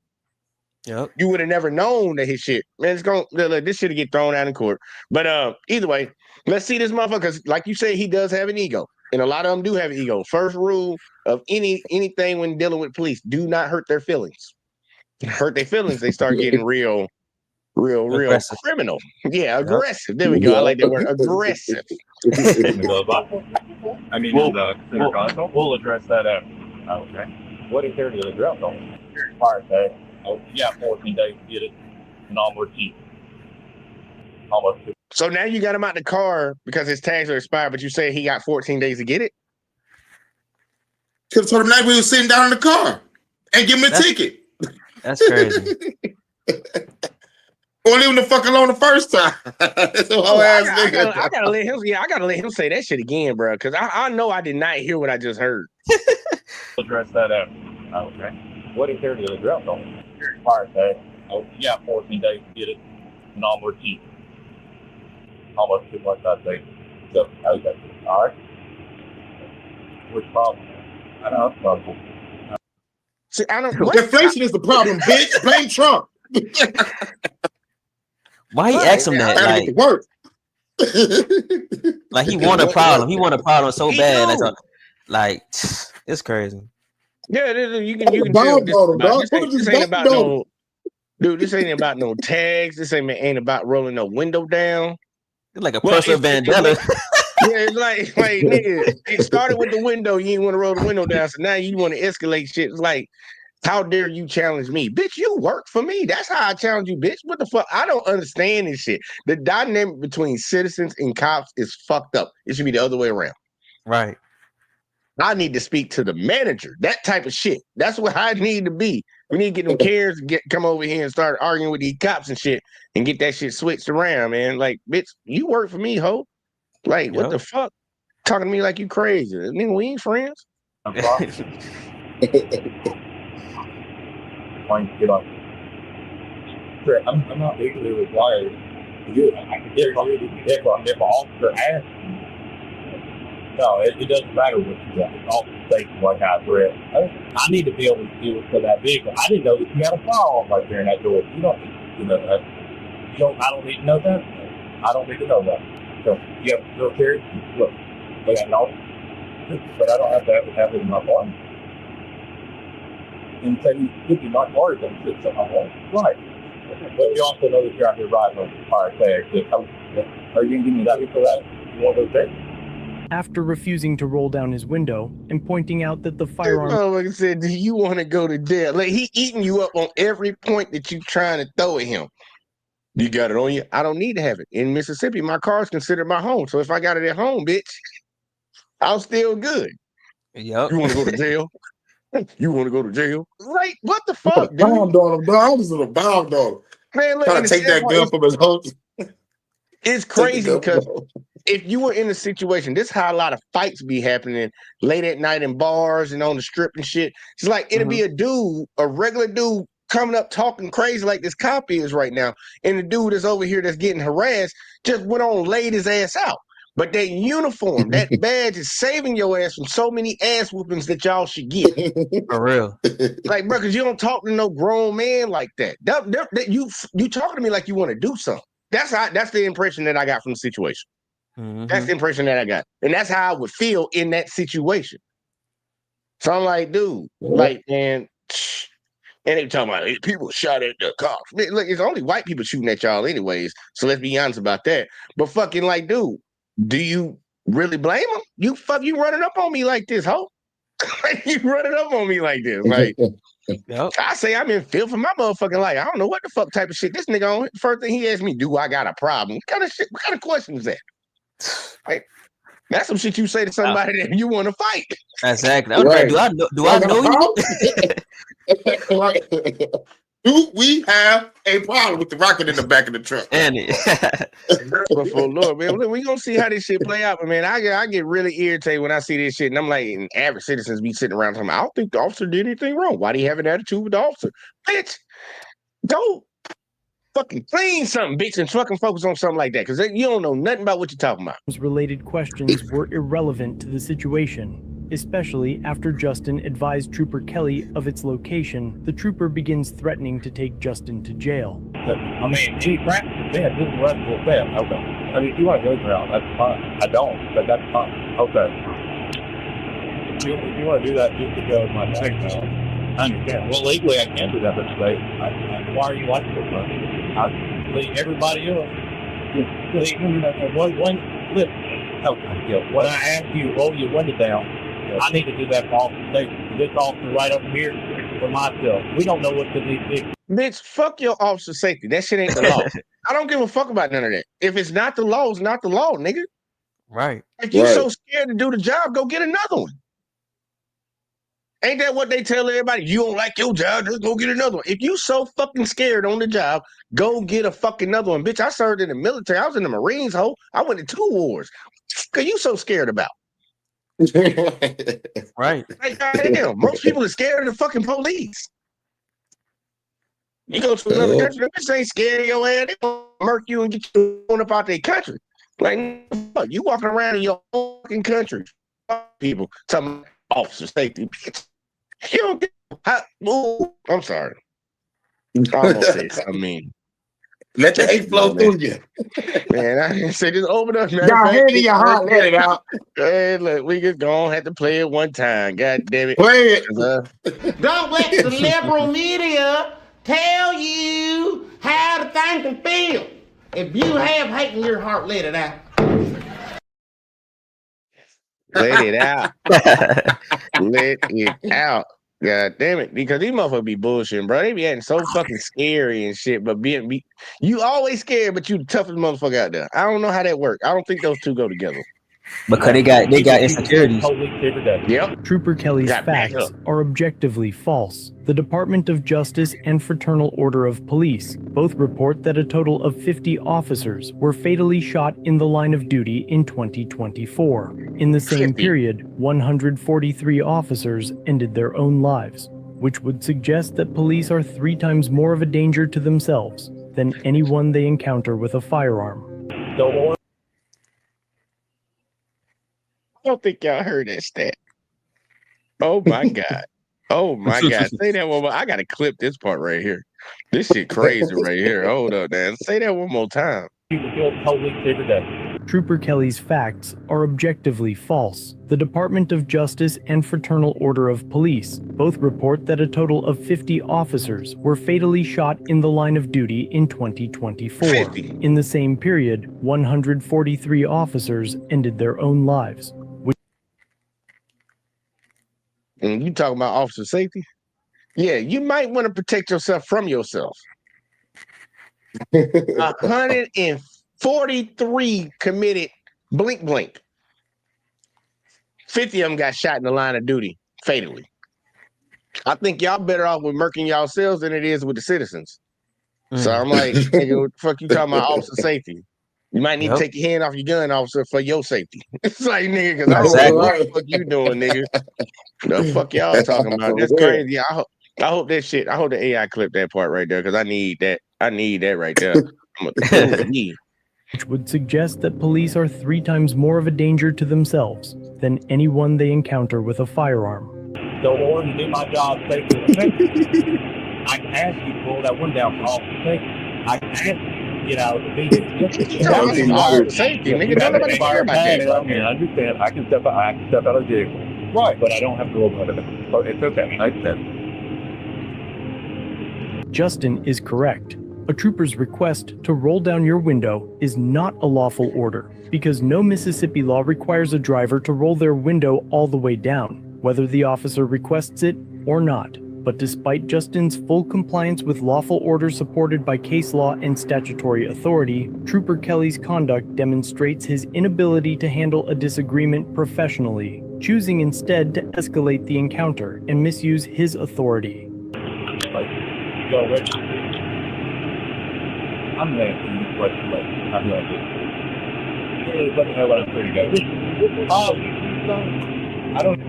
Yep. You would have never known that his shit, man, this shit get thrown out in court. But either way, let's see this motherfucker, because like you say, he does have an ego. and a lot of them do have ego. First rule of anything when dealing with police: do not hurt their feelings. Hurt their feelings, they start getting real Aggressive. criminal. Yeah, aggressive. There we go. I like that word, aggressive. I mean, we'll address that after. Okay. What is there to address on? Fire tag. Oh, yeah, 14 days to get it, and almost cheap. Almost. So now you got him out the car because his tags are expired, but you say he got 14 days to get it? Could have told him that we was sitting down in the car and give him a ticket. That's crazy. Or leave him the fuck alone the first time. I gotta let him. Yeah, I gotta let him say that shit again, bro. Because I know I did not hear what I just heard. Address that after. Okay. What is there to address on? Fire tag. Oh, yeah, 14 days to get it, and almost cheap. Almost too much, I think. So, okay. All right. Which problem? I know it's problem. See, I don't. Inflation is the problem, bitch. Blame Trump. Why he asked him that? Like he want a problem. He want a problem so bad. That's all, like, it's crazy. Yeah, you can tell this ain't about no. Dude, this ain't about no tags. This ain't about rolling no window down. It's like a personal vendetta. Yeah, it's like nigga, it started with the window. You didn't want to roll the window down, so now you want to escalate shit. It's like, how dare you challenge me? Bitch, you work for me. That's how I challenge you, bitch. What the fuck? I don't understand this shit. The dynamic between citizens and cops is fucked up. It should be the other way around. Right. I need to speak to the manager. That type of shit. That's what I need to be. We need to get them Karens to come over here and start arguing with these cops and shit and get that shit switched around, man. Like, bitch, you work for me, ho. Like, what the fuck? Talking to me like you crazy. Nigga, we ain't friends. Get on. Sure, I'm not legally required to do it. I can get if an officer asks me. No, it doesn't matter what you got. It's all safe like I threat. I need to be able to do it for that vehicle. I didn't know that you had a firearm right there in that door. You don't need to know that. I don't need to know that. I don't need to know that. So you have to carry. Look, they got an officer, but I don't have to have it in my car. And say you could not hard than sit something right. But you also know that you're out here riding on the fire tag. Are you gonna give me that for that? You want those there? After refusing to roll down his window and pointing out that the firearm. Oh, like I said, do you want to go to jail? Like he eating you up on every point that you trying to throw at him. You got it on you? I don't need to have it. In Mississippi, my car is considered my home. So if I got it at home, bitch, I'm still good. Yep. You want to go to jail? You want to go to jail? Like, what the fuck, dude? Bombed on him, dog. I was in a bomb dog. Man, look, trying to take that gun from his host. It's crazy because if you were in a situation, this is how a lot of fights be happening late at night in bars and on the strip and shit. It's like it'll be a regular dude coming up talking crazy like this cop is right now, and the dude that's over here that's getting harassed just went on laid his ass out. But that uniform, that badge is saving your ass from so many ass whoopings that y'all should get. For real. Like, bro, because you don't talk to no grown man like that. You talking to me like you want to do something. That's the impression that I got from the situation. Mm-hmm. That's the impression that I got. And that's how I would feel in that situation. So I'm like, dude, like, man, and they talking about people shot at the cops. Look, it's only white people shooting at y'all anyways. So let's be honest about that. But fucking like, dude, do you really blame them? You running up on me like this, ho? You running up on me like this. Like, I say I'm in fear for my motherfucking life. I don't know what the fuck type of shit this nigga on. First thing he asked me, do I got a problem? What kind of shit? What kind of question is that? Like, that's some shit you say to somebody that you want to fight. Exactly. Right. Do I know you? Do we have a problem with the rocket in the back of the truck? And but for Lord, man, we gonna see how this shit play out. But man, I get really irritated when I see this shit, and I'm like, and average citizens be sitting around talking, I don't think the officer did anything wrong. Why do you have an attitude with the officer? Bitch, don't fucking clean something, bitch, and fucking focus on something like that, because you don't know nothing about what you're talking about. Related questions were irrelevant to the situation. Especially after Justin advised Trooper Kelly of its location, the trooper begins threatening to take Justin to jail. I mean, Chief Frank, yeah, this is what we'll say. Okay. I mean, if you want to go around, that's fine. I don't, but that's fine. Okay. if you want to do that just to go with my bank account, I understand. Well, legally I can't do that, but why are you like this, man? I leave everybody else. When I ask you, roll your window down, I need to do that for officer safety. This officer right up here for myself. We don't know what to do. Bitch, fuck your officer safety. That shit ain't the law. I don't give a fuck about none of that. If it's not the law, it's not the law, nigga. Right. If you so scared to do the job, go get another one. Ain't that what they tell everybody? You don't like your job, just go get another one. If you so fucking scared on the job, go get a fucking another one. Bitch, I served in the military. I was in the Marines, ho. I went to 2 wars. Cause you so scared about? Right. Like, goddamn, most people are scared of the fucking police. You go to another country, them bitches ain't scared of your ass. They gonna murk you and get you up out their country. Like, fuck, you walking around in your own fucking country. Fuck people talking about officer safety, bitch. You don't get I'm sorry. I almost said something mean. Let the hate flow through you. Man, I didn't say just open up. Y'all head in your heart, let it out. Hey, look, we just gonna have to play it one time. God damn it. Play it. Don't let the liberal media tell you how to think and feel. If you have hate in your heart, let it out. Let it out. Let it out. God damn it. Because these motherfuckers be bullshitting, bro. They be acting so fucking scary and shit, but you always scared, but you the toughest motherfucker out there. I don't know how that works. I don't think those two go together. Because they got insecurities. Yep. Trooper Kelly's facts are objectively false. The Department of Justice and Fraternal Order of Police both report that a total of 50 officers were fatally shot in the line of duty in 2024. In the same period, 143 officers ended their own lives, which would suggest that police are 3 times more of a danger to themselves than anyone they encounter with a firearm. I don't think y'all heard that stat. Oh my God. Oh my God. Say that one more. I gotta clip this part right here. This shit crazy right here. Hold up, man. Say that one more time. Trooper Kelly's facts are objectively false. The Department of Justice and Fraternal Order of Police both report that a total of 50 officers were fatally shot in the line of duty in 2024. 50. In the same period, 143 officers ended their own lives. And you talking about officer safety? Yeah, you might want to protect yourself from yourself. 143 committed blink. 50 of them got shot in the line of duty fatally. I think y'all better off with murking yourselves than it is with the citizens. So I'm like, nigga, what the fuck you talking about officer safety? You might need to take your hand off your gun, officer, for your safety. It's like, nigga, because I don't know what the fuck you doing, nigga. The fuck y'all talking about? That's crazy. I hope that shit. I hope the AI clip that part right there because I need that. I need that right there. Which would suggest that police are 3 times more of a danger to themselves than anyone they encounter with a firearm. So in order to do my job safely, I can ask you to pull that one down for officer safety. I can ask you, safety, nigga. Don't nobody care about that. I understand. I can step out of the vehicle. Right, but I don't have to go about it. It's okay. I said. Justin is correct. A trooper's request to roll down your window is not a lawful order because no Mississippi law requires a driver to roll their window all the way down, whether the officer requests it or not. But despite Justin's full compliance with lawful orders supported by case law and statutory authority, Trooper Kelly's conduct demonstrates his inability to handle a disagreement professionally, choosing instead to escalate the encounter and misuse his authority. I'm asking you a question, I'm going to let me know what I'm free to go. I don't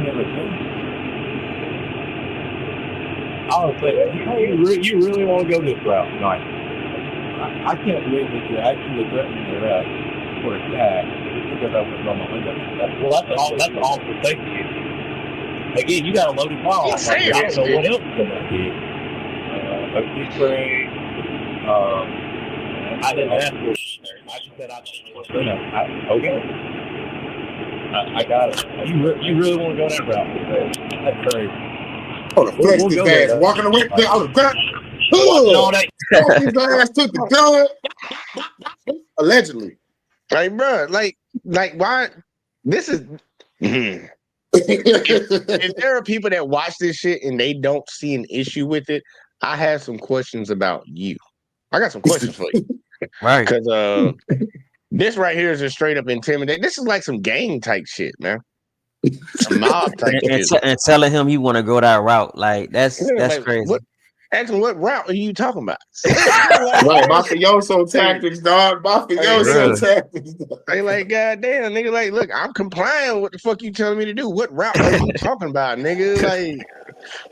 never think. I'll say, you really want to go this route tonight? I can't believe that you're actually threatening your for a guy because I was on my window. That's all for safety. Again, you got a loaded firearm. I don't know what else is going to be. A spray. I didn't ask for it. I just said I don't know what's going on. Okay. I got it. You really want to go that route? That's crazy. Oh, the flex his go ass there, walking away. I was crap. all that. His ass took the gun. Allegedly. Like, bro, like why? This is. If there are people that watch this shit and they don't see an issue with it, I have some questions about you. I got some questions for you. Right. Because this right here is a straight up intimidate. This is like some gang type shit, man. Some mob type shit. And telling him you want to go that route, like that's like, crazy. Ask him what route are you talking about? Right, mafioso tactics, dog. Mafioso tactics. They like, goddamn, nigga. Like, look, I'm complying with what the fuck you telling me to do. What route are you talking about, nigga? Like,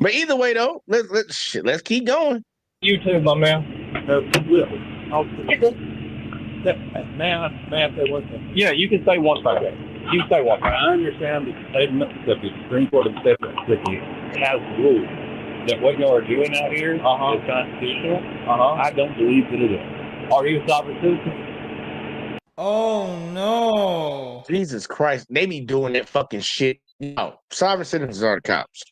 but either way though, let's keep going. You too, my man. Man, say one thing. Yeah, you can say one thing. You can say one thing. I understand the state of Mississippi, the Supreme Court of the state of Mississippi has rules that what y'all are doing out here is constitutional. I don't believe that it is. Are you a sovereign citizen? Oh no! Jesus Christ, they be doing that fucking shit. No, sovereign citizens are the cops,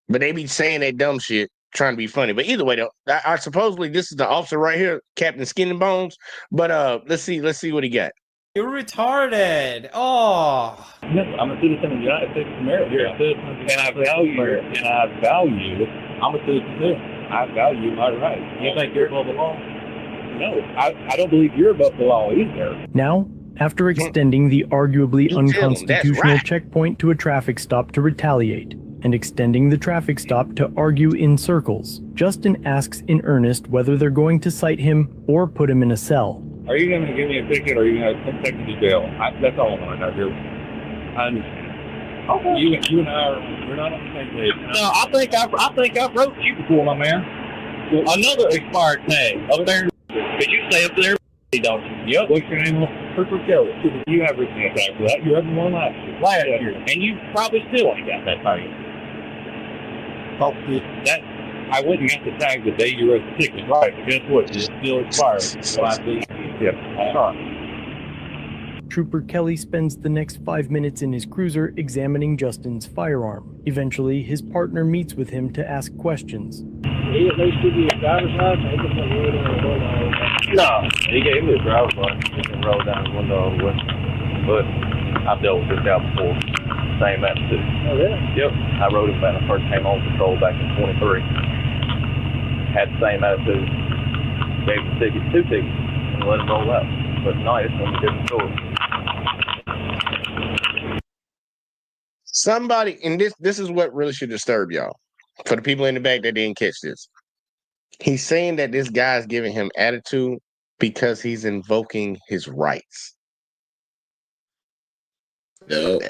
but they be saying that dumb shit, trying to be funny. But either way, though, I supposedly this is the officer right here, Captain Skin and Bones. But let's see what he got. You're retarded. Oh. Yes, I'm a citizen of the United States of America. You're a citizen, and I value. I'm a citizen too. I value my rights. You think you're above the law? No, I don't believe you're above the law either. Now, after extending the arguably unconstitutional checkpoint to a traffic stop to retaliate, and extending the traffic stop to argue in circles, Justin asks in earnest whether they're going to cite him or put him in a cell. Are you going to give me a ticket or are you going to take me to jail? That's all I want to know here. Okay. You and I we're not on the same page. No, I think I wrote you before, my man. Another expired tag up there. Did you stay up there? Don't you? Yep. What's your name? Trooper Kelly. You have written a tag for that. You're up in one last year. And you probably still ain't got that tag. That I went and got the tag the day you wrote the ticket. Right. But guess what? It's still expired. So I think, yep. Sorry. Trooper Kelly spends the next 5 minutes in his cruiser examining Justin's firearm. Eventually, his partner meets with him to ask questions. He at least give you a driver's license? No, he gave me a driver's license. He can roll down the window all the way. But I've dealt with this guy before. Same attitude. Oh, really? Yep. I rode him when I first came on patrol back in 23. Had the same attitude. Gave him two tickets, and let him roll out. But tonight, it's going to be a different story. Somebody, and this is what really should disturb y'all. For the people in the back that didn't catch this. He's saying that this guy's giving him attitude because he's invoking his rights. Yeah.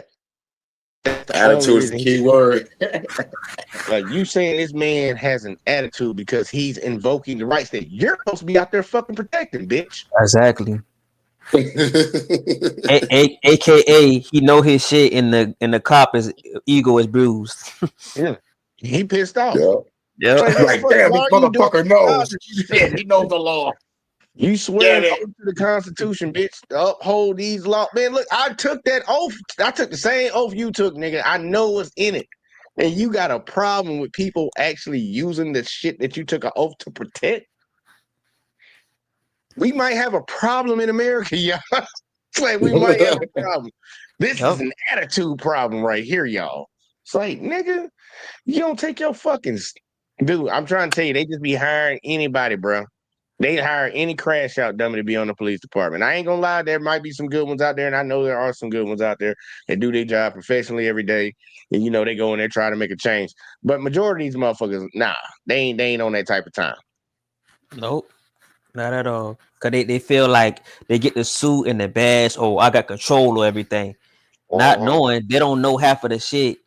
Attitude is the key word. Like you saying this man has an attitude because he's invoking the rights that you're supposed to be out there fucking protecting, bitch. Exactly. AKA he know his shit and the cop is ego is bruised. Yeah. He pissed off. Yeah. Like, damn, this motherfucker knows. Shit, he knows the law. You swear to the Constitution, bitch, to uphold these laws. Man, look, I took that oath. I took the same oath you took, nigga. I know what's in it. And you got a problem with people actually using the shit that you took an oath to protect? We might have a problem in America, y'all. It's like we might have a problem. This is an attitude problem right here, y'all. It's like, nigga, you don't take your fucking... Dude, I'm trying to tell you, they just be hiring anybody, bro. They hire any crash out dummy to be on the police department. I ain't gonna lie, there might be some good ones out there, and I know there are some good ones out there that do their job professionally every day. And you know, they go in there trying to make a change. But majority of these motherfuckers, nah, they ain't on that type of time. Nope. Not at all. Cause they feel like they get the suit and the badge. Oh, I got control of everything. Not knowing they don't know half of the shit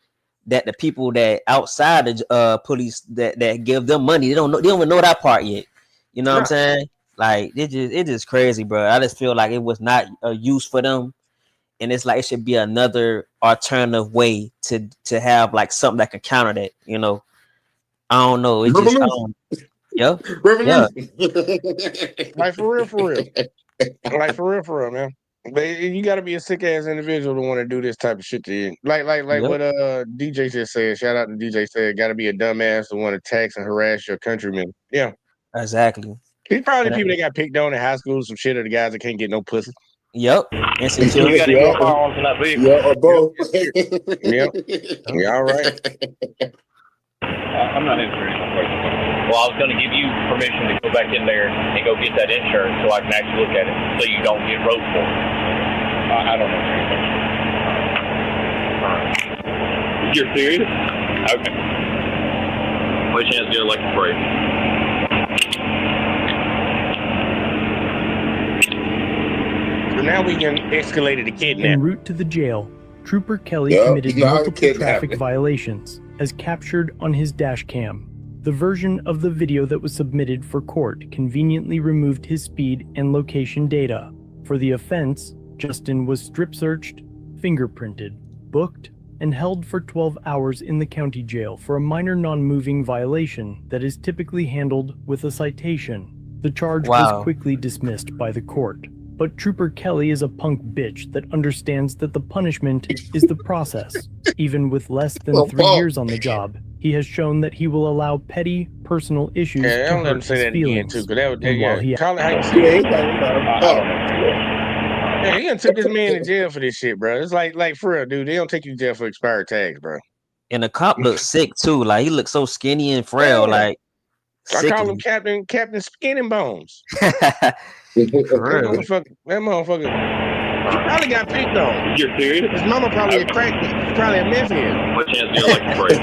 that the people that outside the police that give them money, they don't even know that part yet. You know what I'm saying? Like it just crazy, bro. I just feel like it was not a use for them, and it's like it should be another alternative way to have like something that can counter that. You know, I don't know. It just Like for real, man. But you got to be a sick ass individual to want to do this type of shit to you. Like what DJ just said. Shout out to DJ said. Got to be a dumbass to want to tax and harass your countrymen. Yeah, Exactly. these probably And people that got picked on in high school. Some shit, or the guys that can't get no pussy. Yep. You got to go firearms in that vehicle. Yeah, or both. Yep. Yeah, all right. I'm not answering any questions. Well, I was going to give you permission to go back in there and go get that insurance so I can actually look at it so you don't get road for it. I don't know. You're serious? Okay. What chance do you like to pray? So now we can escalate the kidnapping. En route to the jail, Trooper Kelly committed multiple traffic violations, as captured on his dash cam. The version of the video that was submitted for court conveniently removed his speed and location data. For the offense, Justin was strip searched, fingerprinted, booked, and held for 12 hours in the county jail for a minor non-moving violation that is typically handled with a citation. The charge was quickly dismissed by the court. But Trooper Kelly is a punk bitch that understands that the punishment is the process. Even with less than 3 years on the job, he has shown that he will allow petty, personal issues to hurt his feelings. And while he Yeah, he done took this man to jail for this shit, bro. It's like for real, dude. They don't take you to jail for expired tags, bro. And the cop looks sick too. Like he looks so skinny and frail. Yeah. Like I call him Captain Skin and Bones. That motherfucker. He probably got picked on. You're serious? His mama probably a crack. Probably a meth head. What chance do you like to pray?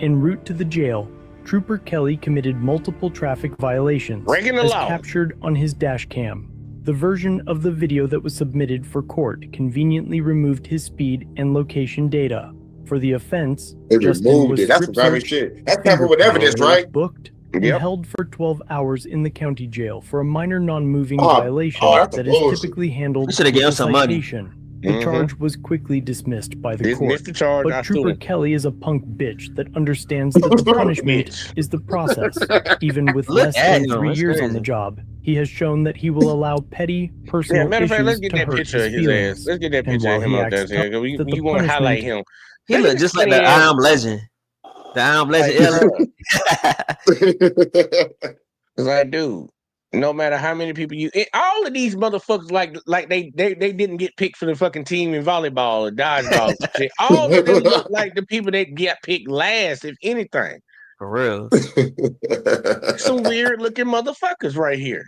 En route to the jail, Trooper Kelly committed multiple traffic violations, as captured on his dash cam. The version of the video that was submitted for court conveniently removed his speed and location data. For the offense, Justin was That's some garbage shit. That's tampered with evidence, right? Booked and held for 12 hours in the county jail for a minor non-moving violation that is typically handled with a citation. The charge was quickly dismissed by the court. But Trooper Kelly is a punk bitch that understands that the punishment is the process. Even with less than 3 years on the job, he has shown that he will allow petty, personal matter of fact, let's issues get to that hurt picture of his his ass. feelings. Let's get that picture of him up there. We want to highlight him. He look just like the I Am Legend. The I Am Legend. It's like, dude, no matter how many people all of these motherfuckers like they didn't get picked for the fucking team in volleyball or dodgeball. Shit. All of them look like the people that get picked last, if anything. For real. Some weird looking motherfuckers right here.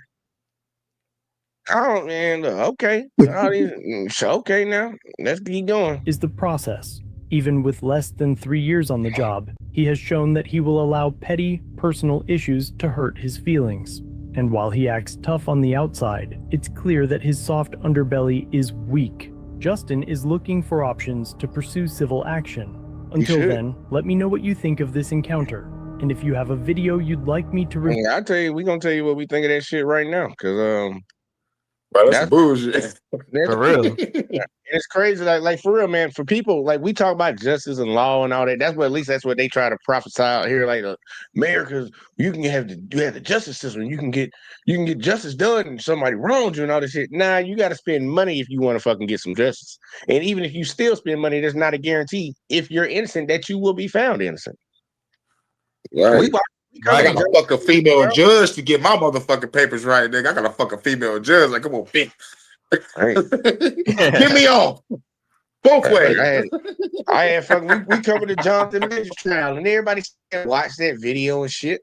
Oh man, okay. Okay now. Let's keep going. Is the process. Even with less than 3 years on the job, he has shown that he will allow petty, personal issues to hurt his feelings. And while he acts tough on the outside, it's clear that his soft underbelly is weak. Justin is looking for options to pursue civil action. Until then, let me know what you think of this encounter. And if you have a video you'd like me to review. I'll tell you, we're gonna tell you what we think of that shit right now. Cause that's bullshit. For real. It's crazy, like for real, man. For people, like we talk about justice and law and all that. That's what at least that's what they try to prophesy out here. Like America's, you have the justice system. You can get justice done and somebody wronged you and all this shit. Nah, you got to spend money if you want to fucking get some justice. And even if you still spend money, there's not a guarantee if you're innocent that you will be found innocent. Right. I got to fuck a female judge to get my motherfucking papers right, nigga. I got to fuck a female judge. Like, come on, bitch. Get me off. Both ways. I had fucking. We covered the Jonathan Lynch trial, and everybody watched that video and shit.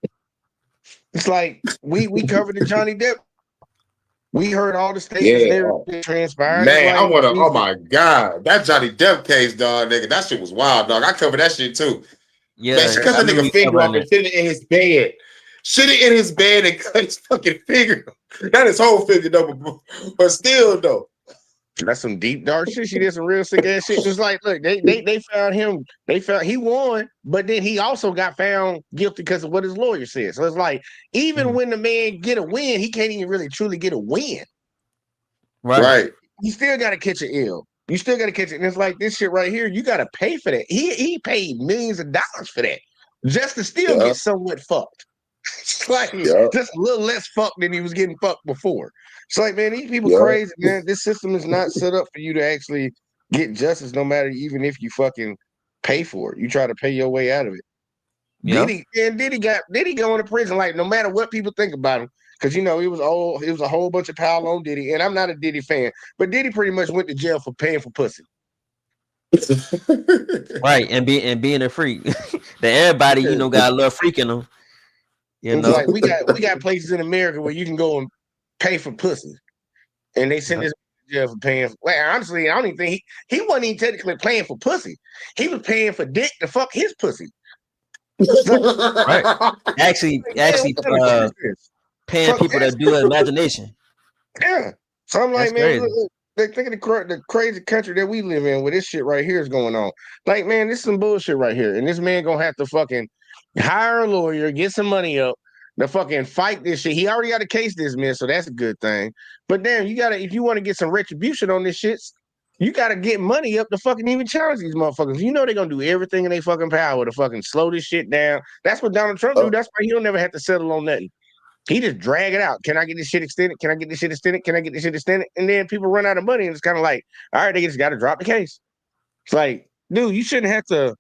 It's like we covered the Johnny Depp. We heard all the statements that transpired. Man, like, I want to. Oh my god, that Johnny Depp case, dog, nigga. That shit was wild, dog. I covered that shit too. Yeah, man, she cut the nigga finger off and shit it in his bed. Shit it in his bed and cut his fucking finger. Not his whole finger, though, but still, though. That's some deep dark shit. She did some real sick ass shit. Just like, look, they found him. They found he won, but then he also got found guilty because of what his lawyer said. So it's like, even when the man get a win, he can't even really truly get a win. Right. You still got to catch an ill. You still got to catch it. And it's like this shit right here. You got to pay for that. He paid millions of dollars for that. just to still get somewhat fucked. It's like just a little less fucked than he was getting fucked before. It's like, man, these people crazy, man. This system is not set up for you to actually get justice, no matter even if you fucking pay for it. You try to pay your way out of it. Diddy go into prison, like, no matter what people think about him, because, you know, it was a whole bunch of power on Diddy, and I'm not a Diddy fan, but Diddy pretty much went to jail for paying for pussy. Right, and being a freak. That everybody, you know, got a little freak in them. You know, like we got places in America where you can go and pay for pussy, and they send this to jail for paying. Well, honestly, I don't even think he wasn't even technically paying for pussy. He was paying for dick to fuck his pussy. Right. Actually, paying people to do imagination. Yeah. So I'm like, That's man, crazy. look, think of the crazy country that we live in where this shit right here is going on. Like, man, this is some bullshit right here. And this man gonna have to fucking hire a lawyer, get some money up to fucking fight this shit. He already got a case dismissed, so that's a good thing. But damn, if you want to get some retribution on this shit, you gotta get money up to fucking even challenge these motherfuckers. You know they're gonna do everything in their fucking power to fucking slow this shit down. That's what Donald Trump do. That's why he don't never have to settle on nothing. He just drag it out. Can I get this shit extended? Can I get this shit extended? Can I get this shit extended? And then people run out of money, and it's kind of like, all right, they just got to drop the case. It's like, dude, you shouldn't have to.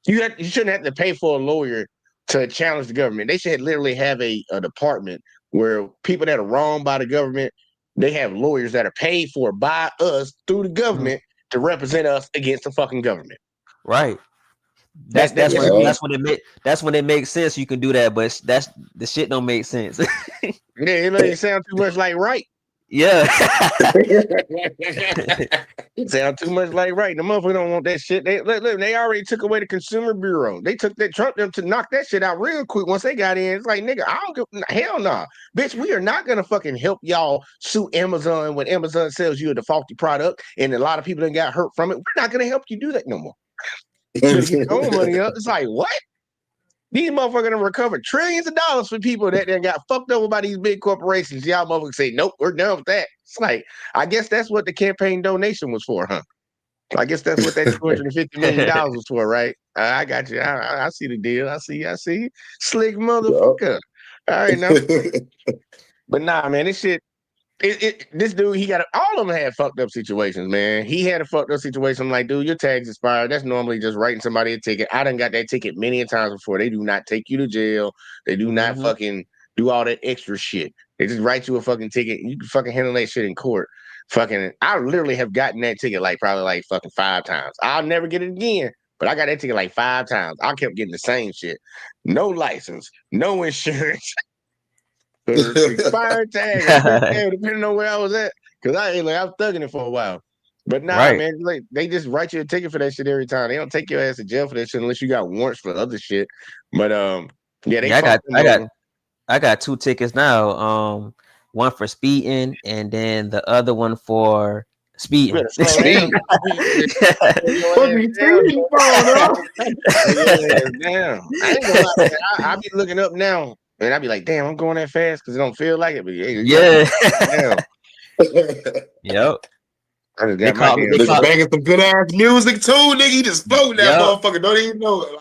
You shouldn't have to pay for a lawyer to challenge the government. They should literally have a department where people that are wronged by the government, they have lawyers that are paid for by us through the government to represent us against the fucking government. Right. That's when it makes sense. You can do that, but that's the shit don't make sense. Yeah, it sound too much like right. Yeah. It sound too much like right. The motherfucker don't want that shit. They already took away the Consumer Bureau. They took that Trump them to knock that shit out real quick once they got in. It's like, nigga, I don't give hell nah. Bitch, we are not gonna fucking help y'all sue Amazon when Amazon sells you a defaulty product and a lot of people done got hurt from it. We're not gonna help you do that no more. Get your own money up. It's like, what? These motherfuckers done recovered trillions of dollars for people that then got fucked over by these big corporations. Y'all motherfuckers say, nope, we're done with that. It's like, I guess that's what the campaign donation was for, huh? I guess that's what that $250 million was for, right? I got you. I see the deal. I see. Slick motherfucker. All right, now. But nah, man, this shit. This dude, all of them had fucked up situations, man. He had a fucked up situation. I'm like, dude, your tag's expired. That's normally just writing somebody a ticket. I done got that ticket many a times before. They do not take you to jail. They do not fucking do all that extra shit. They just write you a fucking ticket. You can fucking handle that shit in court. Fucking, I literally have gotten that ticket probably fucking 5 times. I'll never get it again, but I got that ticket 5 times. I kept getting the same shit. No license, no insurance. Expired tag, depending on where I was at, because I was thugging it for a while. But nah, man, they just write you a ticket for that shit every time. They don't take your ass to jail for that shit unless you got warrants for other shit. But I got 2 tickets now. One for speeding, and then the other one for speeding. Damn. I ain't gonna lie, I be looking up now. And I'd be like, damn, I'm going that fast because it don't feel like it. But Yep. I just got my banging some good ass music too, nigga. You just floating that motherfucker. Don't even know it.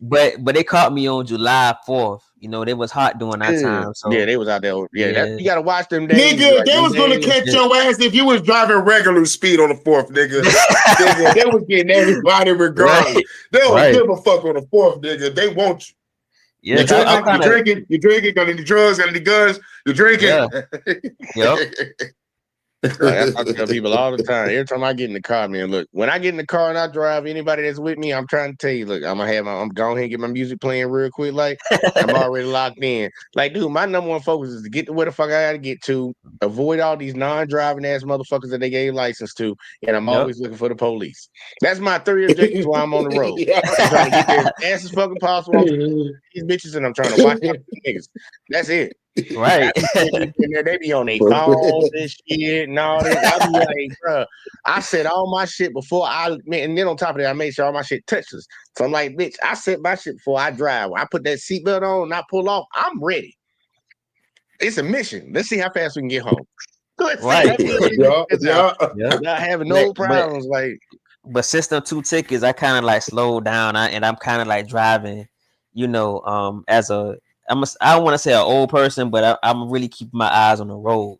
Like, but they caught me on July 4th. You know, they was hot during that time. So yeah, they was out there. Yeah. You gotta watch them days. Nigga, they was gonna catch your ass if you was driving regular speed on the 4th, nigga. Nigga, they was getting everybody regardless. They don't give a fuck on the 4th, nigga. They want you. Yeah, you're drinking, got any drugs, got any guns, you're drinking. Yeah. Yep. I tell people all the time. Every time I get in the car, man, look, when I get in the car and I drive, anybody that's with me, I'm trying to tell you, look, I'm going ahead and get my music playing real quick. Like, I'm already locked in. Like, dude, my number one focus is to get to where the fuck I gotta get to, avoid all these non-driving ass motthers that they gave license to, and I'm always looking for the police. That's my 3 objectives while I'm on the road. I'm trying to get there as fast as fucking possible. These bitches, and I'm trying to watch these niggas. That's it. Right. They be on their phones and shit and all this. I be like, bro, I said all my shit before and then on top of that, I made sure all my shit touches. So I'm like, bitch, I set my shit before I drive. When I put that seatbelt on and I pull off, I'm ready. It's a mission. Let's see how fast we can get home. Right. Not having no problems. But since them 2 tickets, I kind of slowed down and I'm kind of driving you know, as I don't want to say an old person, but I'm really keeping my eyes on the road.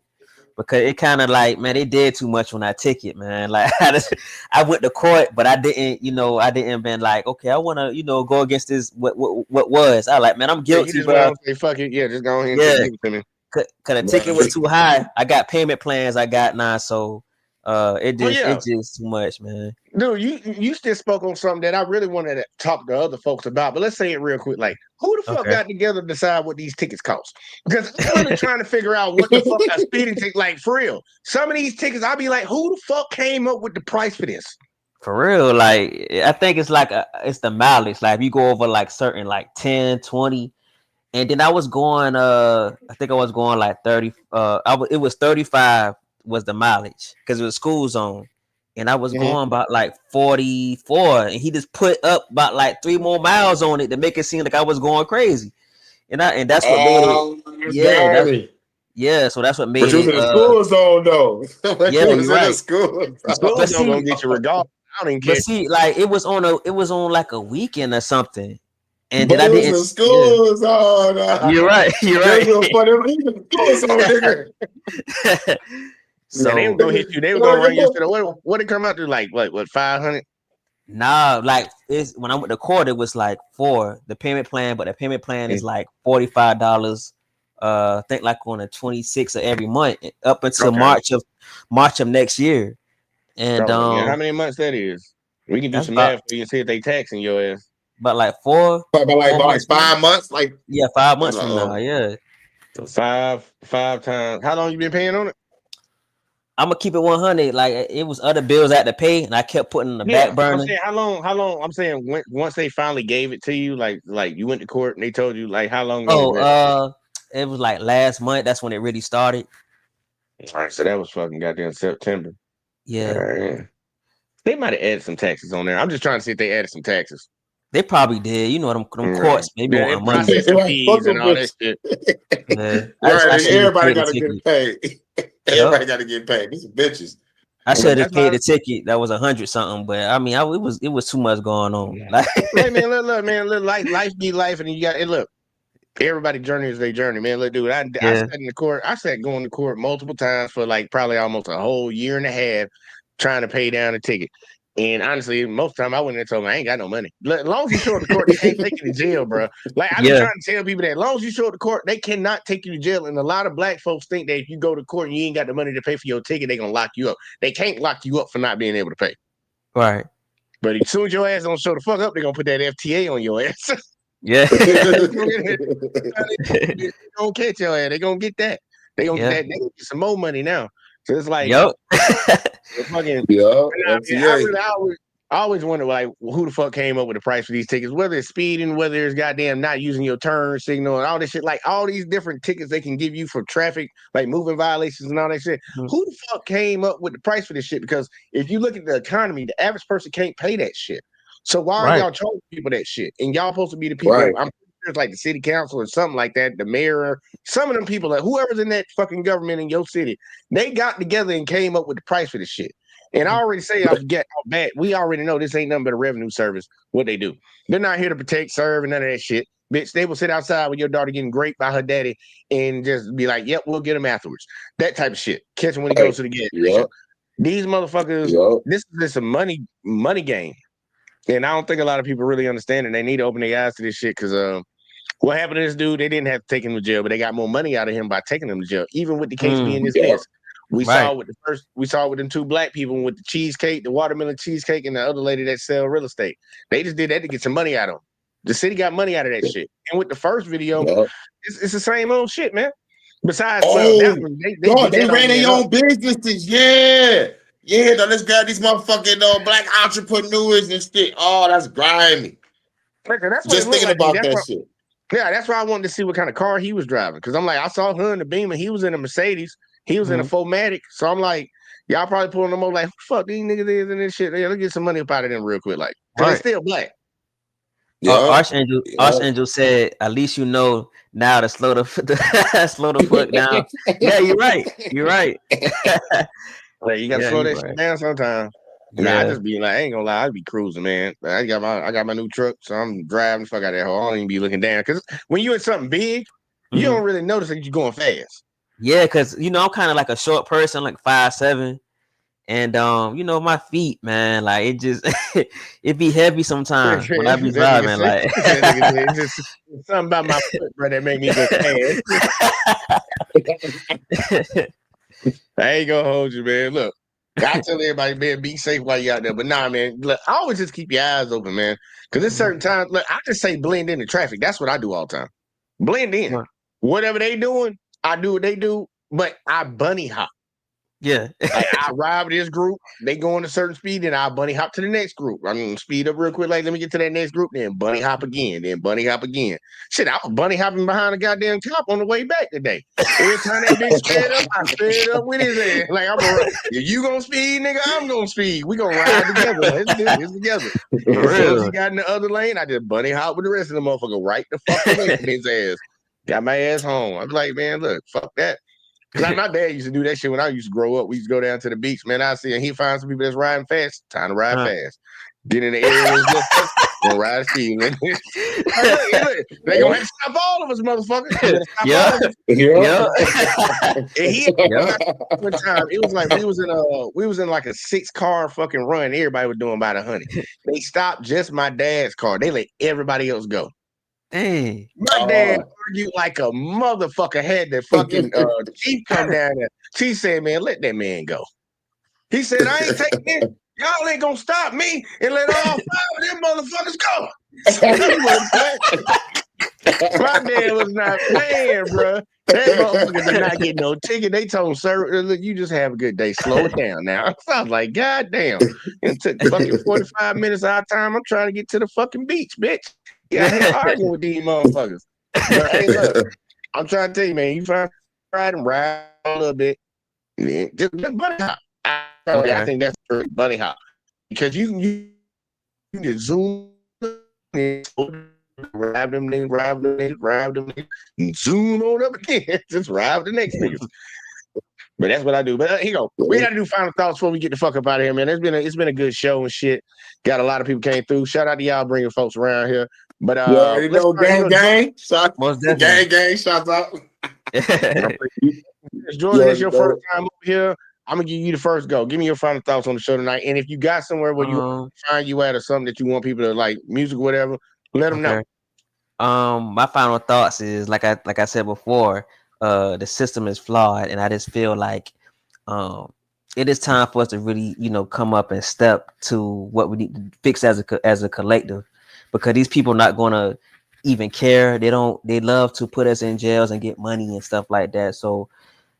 Because it kind of like, man, they did too much on that ticket, man. Like I went to court, but I didn't been like, okay, I want to, go against this. What was? I like, man, I'm guilty, you just bro. want to say fuck it. Yeah, just go ahead and give it to me. Cause the ticket was too high. I got payment plans. I got now, so it's just too much, man. Dude, you still spoke on something that I really wanted to talk to other folks about, but let's say it real quick. Like, who the fuck got together to decide what these tickets cost? Because I'm really trying to figure out what the fuck a speeding ticket, like, for real. Some of these tickets, I'll be like, who the fuck came up with the price for this? For real, like, I think it's like it's the mileage. Like, if you go over like certain like 10, 20, and then I was going, I think I was going like 30. It was 35 was the mileage because it was school zone. And I was going about like 44, and he just put up about like 3 more miles on it to make it seem like I was going crazy. And that's what made it. So that's what made it. But you was in the school zone though. Yeah, you was right. In the school zone gonna get you regardless. I don't even care. But see, like it was on like a weekend or something. And but then I didn't. School zone. You're right. You're right. School zone, nigga. So they were gonna hit you. They were gonna run you to the what it come out to like what 500? Nah, like it's when I went to court, it was like 4 the payment plan, but the payment plan is like $45. I think like on the 26th of every month up until March of next year. And how many months that is? We can do some math for you and see if they taxing your ass. But like 4, like 5 months, like 5 months from now, So five times. How long you been paying on it? I'm gonna keep it 100. Like it was other bills I had to pay, and I kept putting in the back burner. I'm saying how long? I'm saying once they finally gave it to you, like you went to court and they told you like how long ago? It was like last month. That's when it really started. All right, so that was fucking goddamn September. Yeah, right. They might have added some taxes on there. I'm just trying to see if they added some taxes. They probably did. You know them courts. Maybe want money. Fees and all that shit. Everybody got to get paid. Everybody got to get paid. These are bitches. I should have paid the ticket. That was 100 something, but I mean, it was too much going on. Hey man, look, man, life be life, and you got it. Look, everybody's journey is their journey, man. Look, dude, I sat in the court. I sat going to court multiple times for like probably almost a whole year and a half trying to pay down the ticket. And honestly, most of the time I went in and told them I ain't got no money. As long as you show up to court, they can't take you to jail, bro. Like I've been trying to tell people that as long as you show up to court, they cannot take you to jail. And a lot of black folks think that if you go to court and you ain't got the money to pay for your ticket, they're gonna lock you up. They can't lock you up for not being able to pay. Right. But as soon as your ass don't show the fuck up, they're gonna put that FTA on your ass. Yeah. They gonna catch your ass. They gonna get that. They gonna get that. They gonna get some more money now. So it's like, I always wonder, like, who the fuck came up with the price for these tickets? Whether it's speeding, whether it's goddamn not using your turn signal, and all this shit. Like all these different tickets they can give you for traffic, like moving violations and all that shit. Mm-hmm. Who the fuck came up with the price for this shit? Because if you look at the economy, the average person can't pay that shit. So why are y'all charging people that shit? And y'all supposed to be the people. I'm pretty sure it's like the city council or something like that, the mayor, some of them people, like whoever's in that fucking government in your city, they got together and came up with the price for this shit. And I already say I forget how bad. We already know this ain't nothing but a revenue service. What they do, they're not here to protect, serve, and none of that shit. Bitch, they will sit outside with your daughter getting raped by her daddy and just be like, "Yep, we'll get him afterwards." That type of shit. Catch him when he goes to the gas station. These motherfuckers. This is a money game, and I don't think a lot of people really understand it. They need to open their eyes to this shit because what happened to this dude? They didn't have to take him to jail, but they got more money out of him by taking him to jail, even with the case being dismissed. We saw it with them 2 black people with the cheesecake, the watermelon cheesecake, and the other lady that sell real estate. They just did that to get some money out of them. The city got money out of that shit. And with the first video, it's the same old shit, man. Besides, they ran their own businesses. Yeah. Now let's grab these motherfucking black entrepreneurs and shit. Oh, that's grimy. That's just thinking about that shit. Yeah, that's why I wanted to see what kind of car he was driving. Because I'm like, I saw her in the Beamer. He was in a Mercedes. He was in a 4MATIC. So I'm like, y'all probably pulling them over like, who the fuck these niggas is and this shit. Yeah, let's get some money up out of them real quick. Like, they're still black. Archangel said, at least you know now to slow the fuck down. Yeah, you're right. Like, you gotta slow that shit down sometimes. Nah, I Yeah. just be like, I ain't gonna lie, I be cruising, man. I got my new truck, so I'm driving the fuck out of that hole. I don't even be looking down. Cause when you in something big, you Mhm. don't really notice that you're going fast. Yeah, because I'm kind of like a short person, like 5'7", and my feet, man, like it just it be heavy sometimes when I be That nigga driving, say, like that nigga say, it's just something about my foot, bro, that make me go fast. I ain't gonna hold you, man. Look, I tell everybody, man, be safe while you out there. But nah, man, look, I always just keep your eyes open, man. Because there's certain times, look, I just say blend into traffic. That's what I do all the time. Blend in. Right. Whatever they doing, I do what they do, but I bunny hop. Yeah. Like I ride with this group, they go on a certain speed, then I bunny hop to the next group. I'm gonna speed up real quick, like let me get to that next group, then bunny hop again, then bunny hop again. Shit, I was bunny hopping behind a goddamn cop on the way back today. Every time that bitch sped up, I sped up with his ass. Like if you gonna speed, nigga, I'm gonna speed. We gonna ride together. Let's do this together. For As soon as he real. got in the other lane, I just bunny hop with the rest of the motherfucker right the fuck away from his ass. Got my ass home. I'm like, man, look, fuck that. Cause my dad used to do that shit when I used to grow up. We used to go down to the beach, man. I see, and he finds some people that's riding fast. Time to ride fast. Get in the area where it's just us, and ride speed. Like, look, they gonna have to stop all of us, motherfucker. You better stop all of us. And he one time, it was like we was in like a 6-car fucking run. Everybody was doing about 100. They stopped just my dad's car. They let everybody else go. Dang. My dad argued like a motherfucker. Had the fucking chief come down there. Chief said, man, let that man go. He said, I ain't taking it. Y'all ain't gonna stop me and let all 5 of them motherfuckers go. My dad was not playing, bro. That motherfucker did not get no ticket. They told him, sir, look, you just have a good day. Slow it down now. So I was like, God damn. It took fucking 45 minutes of our time. I'm trying to get to the fucking beach, bitch. Yeah, I here arguing with these motherfuckers. But hey, look, I'm trying to tell you, man, you find ride a little bit. Yeah, just bunny hop. I think that's perfect, bunny hop. Because you can zoom in, grab them niggas, and zoom on up again. Just ride the next niggas. But that's what I do. But here you go. We got to do final thoughts before we get the fuck up out of here, man. It's been a good show and shit. Got a lot of people came through. Shout out to y'all bringing folks around here. But you know, gang. Shout out. Jordan, it's your first time over here. I'm gonna give you the first go. Give me your final thoughts on the show tonight. And if you got somewhere where you want to find you at or something that you want people to like, music, whatever, let them know. My final thoughts is like I said before, the system is flawed, and I just feel like it is time for us to really, come up and step to what we need to fix as a collective, because these people are not gonna even care. They love to put us in jails and get money and stuff like that. So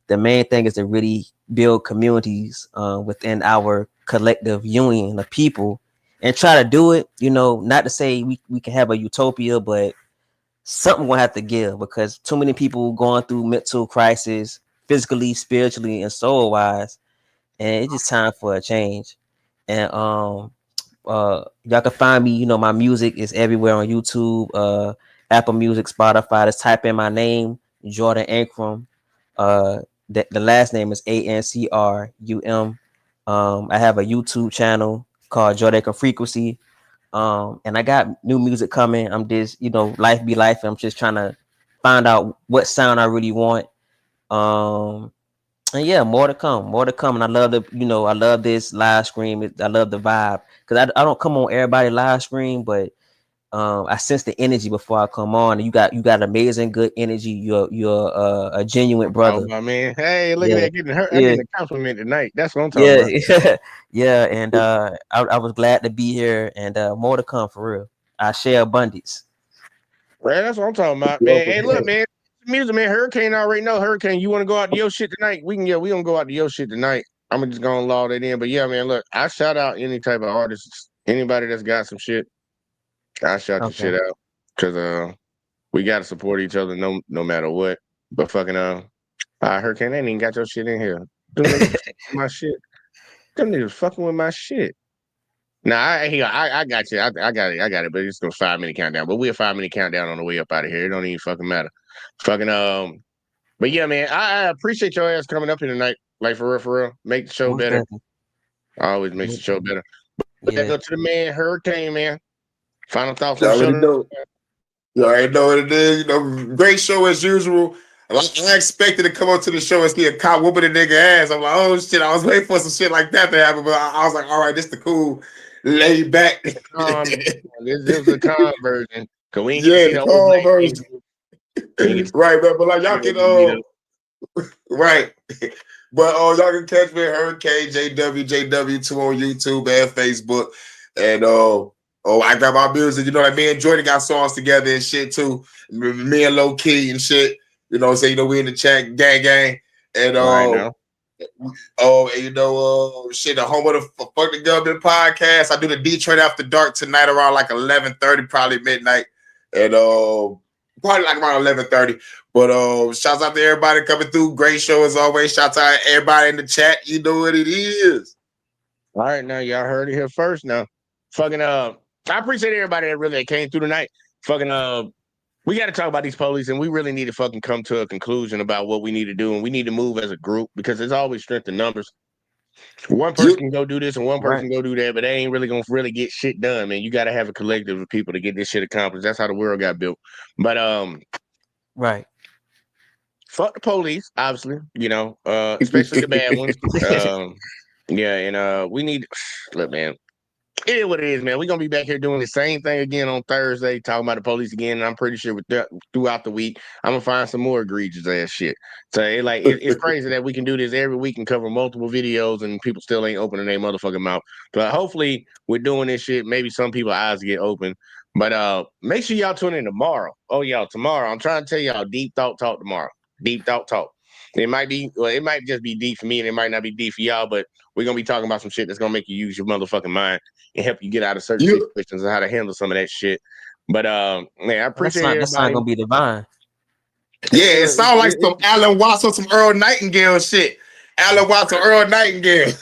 the main thing is to really build communities within our collective union of people and try to do it, not to say we can have a utopia, but something will have to give, because too many people going through mental crisis, physically, spiritually, and soul wise, and it's just time for a change. And y'all can find me, my music is everywhere on YouTube, Apple Music, Spotify. Just type in my name, Jordan Ancrum. The last name is Ancrum. I have a YouTube channel called Jordan Ancrum Frequency. And I got new music coming. I'm just, life be life. I'm just trying to find out what sound I really want. And yeah, more to come. And I love I love this live stream. I love the vibe, because I don't come on everybody live stream, but I sense the energy before I come on. And you got amazing good energy. You're a genuine brother. Oh my man. Hey, look at that getting hurt. I Yeah. getting a compliment tonight. That's what I'm talking about. Yeah. And I was glad to be here, and more to come for real. I share abundance. Right, that's what I'm talking about, man. Hey, look, man. Music, man. Hurykane already know. Hurykane, you want to go out to your shit tonight? We gonna go out to your shit tonight. I'm just gonna law that in. But yeah, man, look, I shout out any type of artists, anybody that's got some shit. I shout your shit out, because we gotta support each other no matter what. But fucking Hurykane, they ain't even got your shit in here. Them niggas my shit. Them niggas fucking with my shit. Nah, I got you. I got it. But it's gonna 5-minute countdown. But we're 5-minute countdown on the way up out of here. It don't even fucking matter. Fucking But yeah, man, I appreciate your ass coming up here tonight. Like for real. Make the show better. Always makes the show better. But Yeah. go to the man, Hurykane, man. Final thoughts You on the already show. know. You already know what it is. You know, great show as usual. I expected to come up to the show and see a cop whooping a nigga ass. I'm like, oh shit, I was waiting for some shit like that to happen, but I was like, all right, this the cool, laid back. This was the calm version. Cause we ain't Yeah, see the the calm version. Right, but like y'all can right. But y'all can catch me at Hurykane JWJW2 on YouTube and Facebook. And I got my music, you know, like me and Jordan got songs together and shit too. Me and Low Key and shit. You know what I'm saying? You know, we in the chat, gang. And now. and you know, shit, the home of the Fuck the Government podcast. I do the Detroit After Dark tonight around like 11:30, probably midnight. And probably like around 11:30. But shouts out to everybody coming through. Great show as always. Shouts out to everybody in the chat. You know what it is. All right, now y'all heard it here first. Now, fucking I appreciate everybody that really came through tonight. Fucking we got to talk about these police, and we really need to fucking come to a conclusion about what we need to do, and we need to move as a group because there's always strength in numbers. One person can go do this and one person go do that, but they ain't really gonna really get shit done, man. You got to have a collective of people to get this shit accomplished. That's how the world got built. But right. Fuck the police, obviously. You know, especially the bad ones. Yeah, and we need. Look, man. It is what it is, man. We're gonna be back here doing the same thing again on Thursday, talking about the police again. And I'm pretty sure throughout the week, I'm gonna find some more egregious ass shit. So it's crazy that we can do this every week and cover multiple videos, and people still ain't opening their motherfucking mouth. But hopefully, we're doing this shit. Maybe some people's eyes get open. But make sure y'all tune in tomorrow. Oh, y'all, tomorrow. I'm trying to tell y'all deep thought talk tomorrow. Deep thought talk. It might just be deep for me, and it might not be deep for y'all, but we're gonna be talking about some shit that's gonna make you use your motherfucking mind and help you get out of certain situations and how to handle some of that shit. But man, I appreciate everybody. That's not gonna be divine. Yeah, it sounds like some Alan Watson, some Earl Nightingale shit. Alan Watson, Earl Nightingale.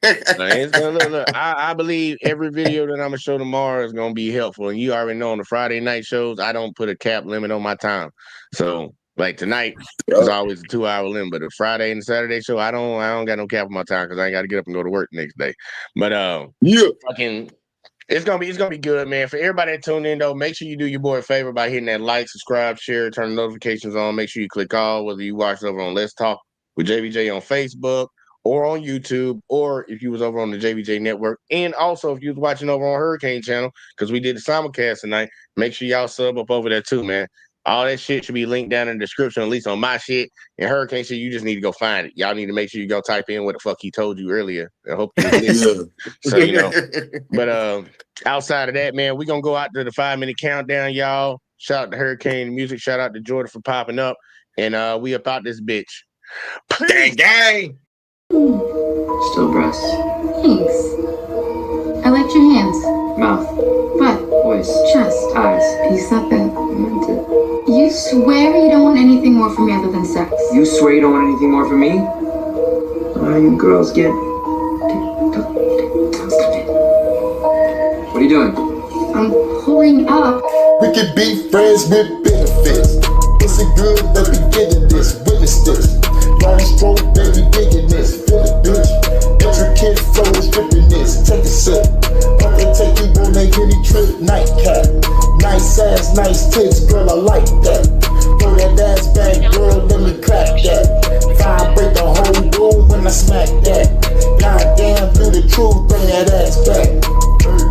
Look, I believe every video that I'm gonna show tomorrow is gonna be helpful. And you already know on the Friday night shows, I don't put a cap limit on my time. So like tonight, it's always a 2-hour limit. But the Friday and Saturday show, I don't got no cap on my time because I ain't got to get up and go to work the next day. But fucking, it's gonna be good, man. For everybody that tuned in though, make sure you do your boy a favor by hitting that like, subscribe, share, turn the notifications on. Make sure you click all, whether you watch it over on Let's Talk with JVJ on Facebook or on YouTube, or if you was over on the JVJ network, and also if you was watching over on Hurykane channel because we did the simulcast tonight. Make sure y'all sub up over there too, man. All that shit should be linked down in the description, at least on my shit. And Hurykane shit, you just need to go find it. Y'all need to make sure you go type in what the fuck he told you earlier. I hope you listen. So, you know. But outside of that, man, we're going to go out to the 5-minute countdown, y'all. Shout out to Hurykane Music. Shout out to Jordan for popping up. And we about this bitch. Gang, gang. Still breasts. Thanks. I liked your hands, mouth, butt, voice, chest, eyes. Piece that bit. I meant it. You swear you don't want anything more from me other than sex? You swear you don't want anything more from me? You girls get... Stop it. What are you doing? I'm pulling up. We can be friends with benefits. Is it good that we getting this? Witness this. Long stroke, baby, digging this. Feel it, bitch. Intricate flow, stripping this. Take a sip. I can take you on a any trip. Nightcap. Nice ass, nice tits, girl, I like that. Throw that ass back, girl, let me clap that. Vibrate the whole room when I smack that. Goddamn, do the truth, bring that ass back.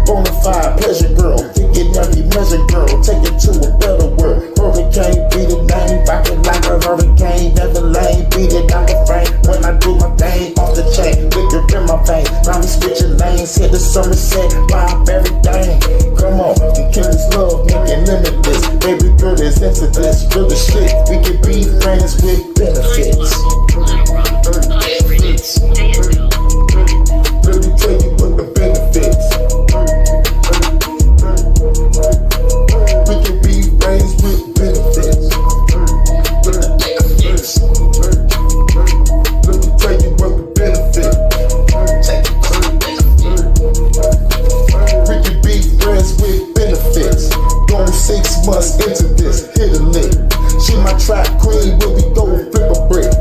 Bonafide pleasure, girl. Thinking every measure, girl. Take it to a better world. Hurykane be the name. Rockin' like a hurricane. Never lame. Beat it like a frame. When I do my thing off the chain. Liquor in my vein. Now we switching lanes. Hit the Somerset. Pop everything. Come on. We kill this love. Make it limitless. Baby girl is into this. Real the shit. We can be friends with benefits. Let me tell you what the benefits. We can be friends with benefits. Let me tell you what the benefits. We can be friends with benefits. Going 6 months into this, hit a lick. She my trap queen, where we go flip a brick.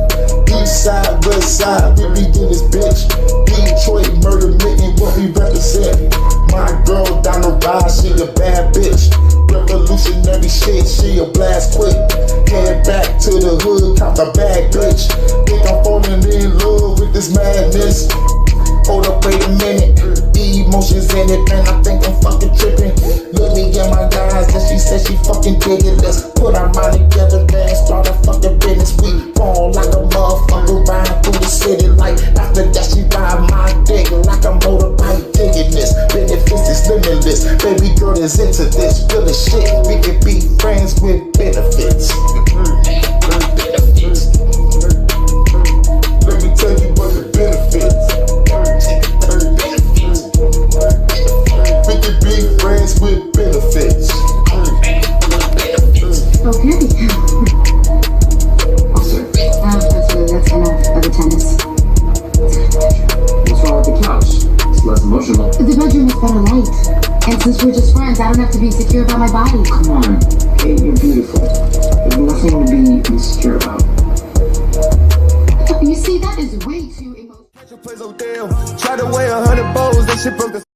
East side, west side, we be in this bitch. Detroit murder mix. down the ride, she a bad bitch. Revolutionary shit, she a blast quick. Head back to the hood, count the bag, bitch. Think I'm falling in love with this madness. Hold up, wait a minute. Emotions in it, and I think I'm fucking tripping. Look me in my eyes, and she said she fucking dig it. Let's put our mind together, then start a fucking business. We fall like a motherfucker, ride through the city like. After that, she ride my dick like a motorbike digging this. Benefits is limitless, baby girl is into this. Feel the shit, we can be friends with benefits. Benefits. Let me tell you what the benefits. We can be friends with benefits. Okay. Officer, that's enough of the tennis. What's wrong with the couch? It's less emotional. The bedroom is better light. And since we're just friends, I don't have to be insecure about my body. Come on, Kate, you're beautiful. There's nothing to be insecure about. You see, that is way too emotional. Try to weigh 100 bowls, that shit broke the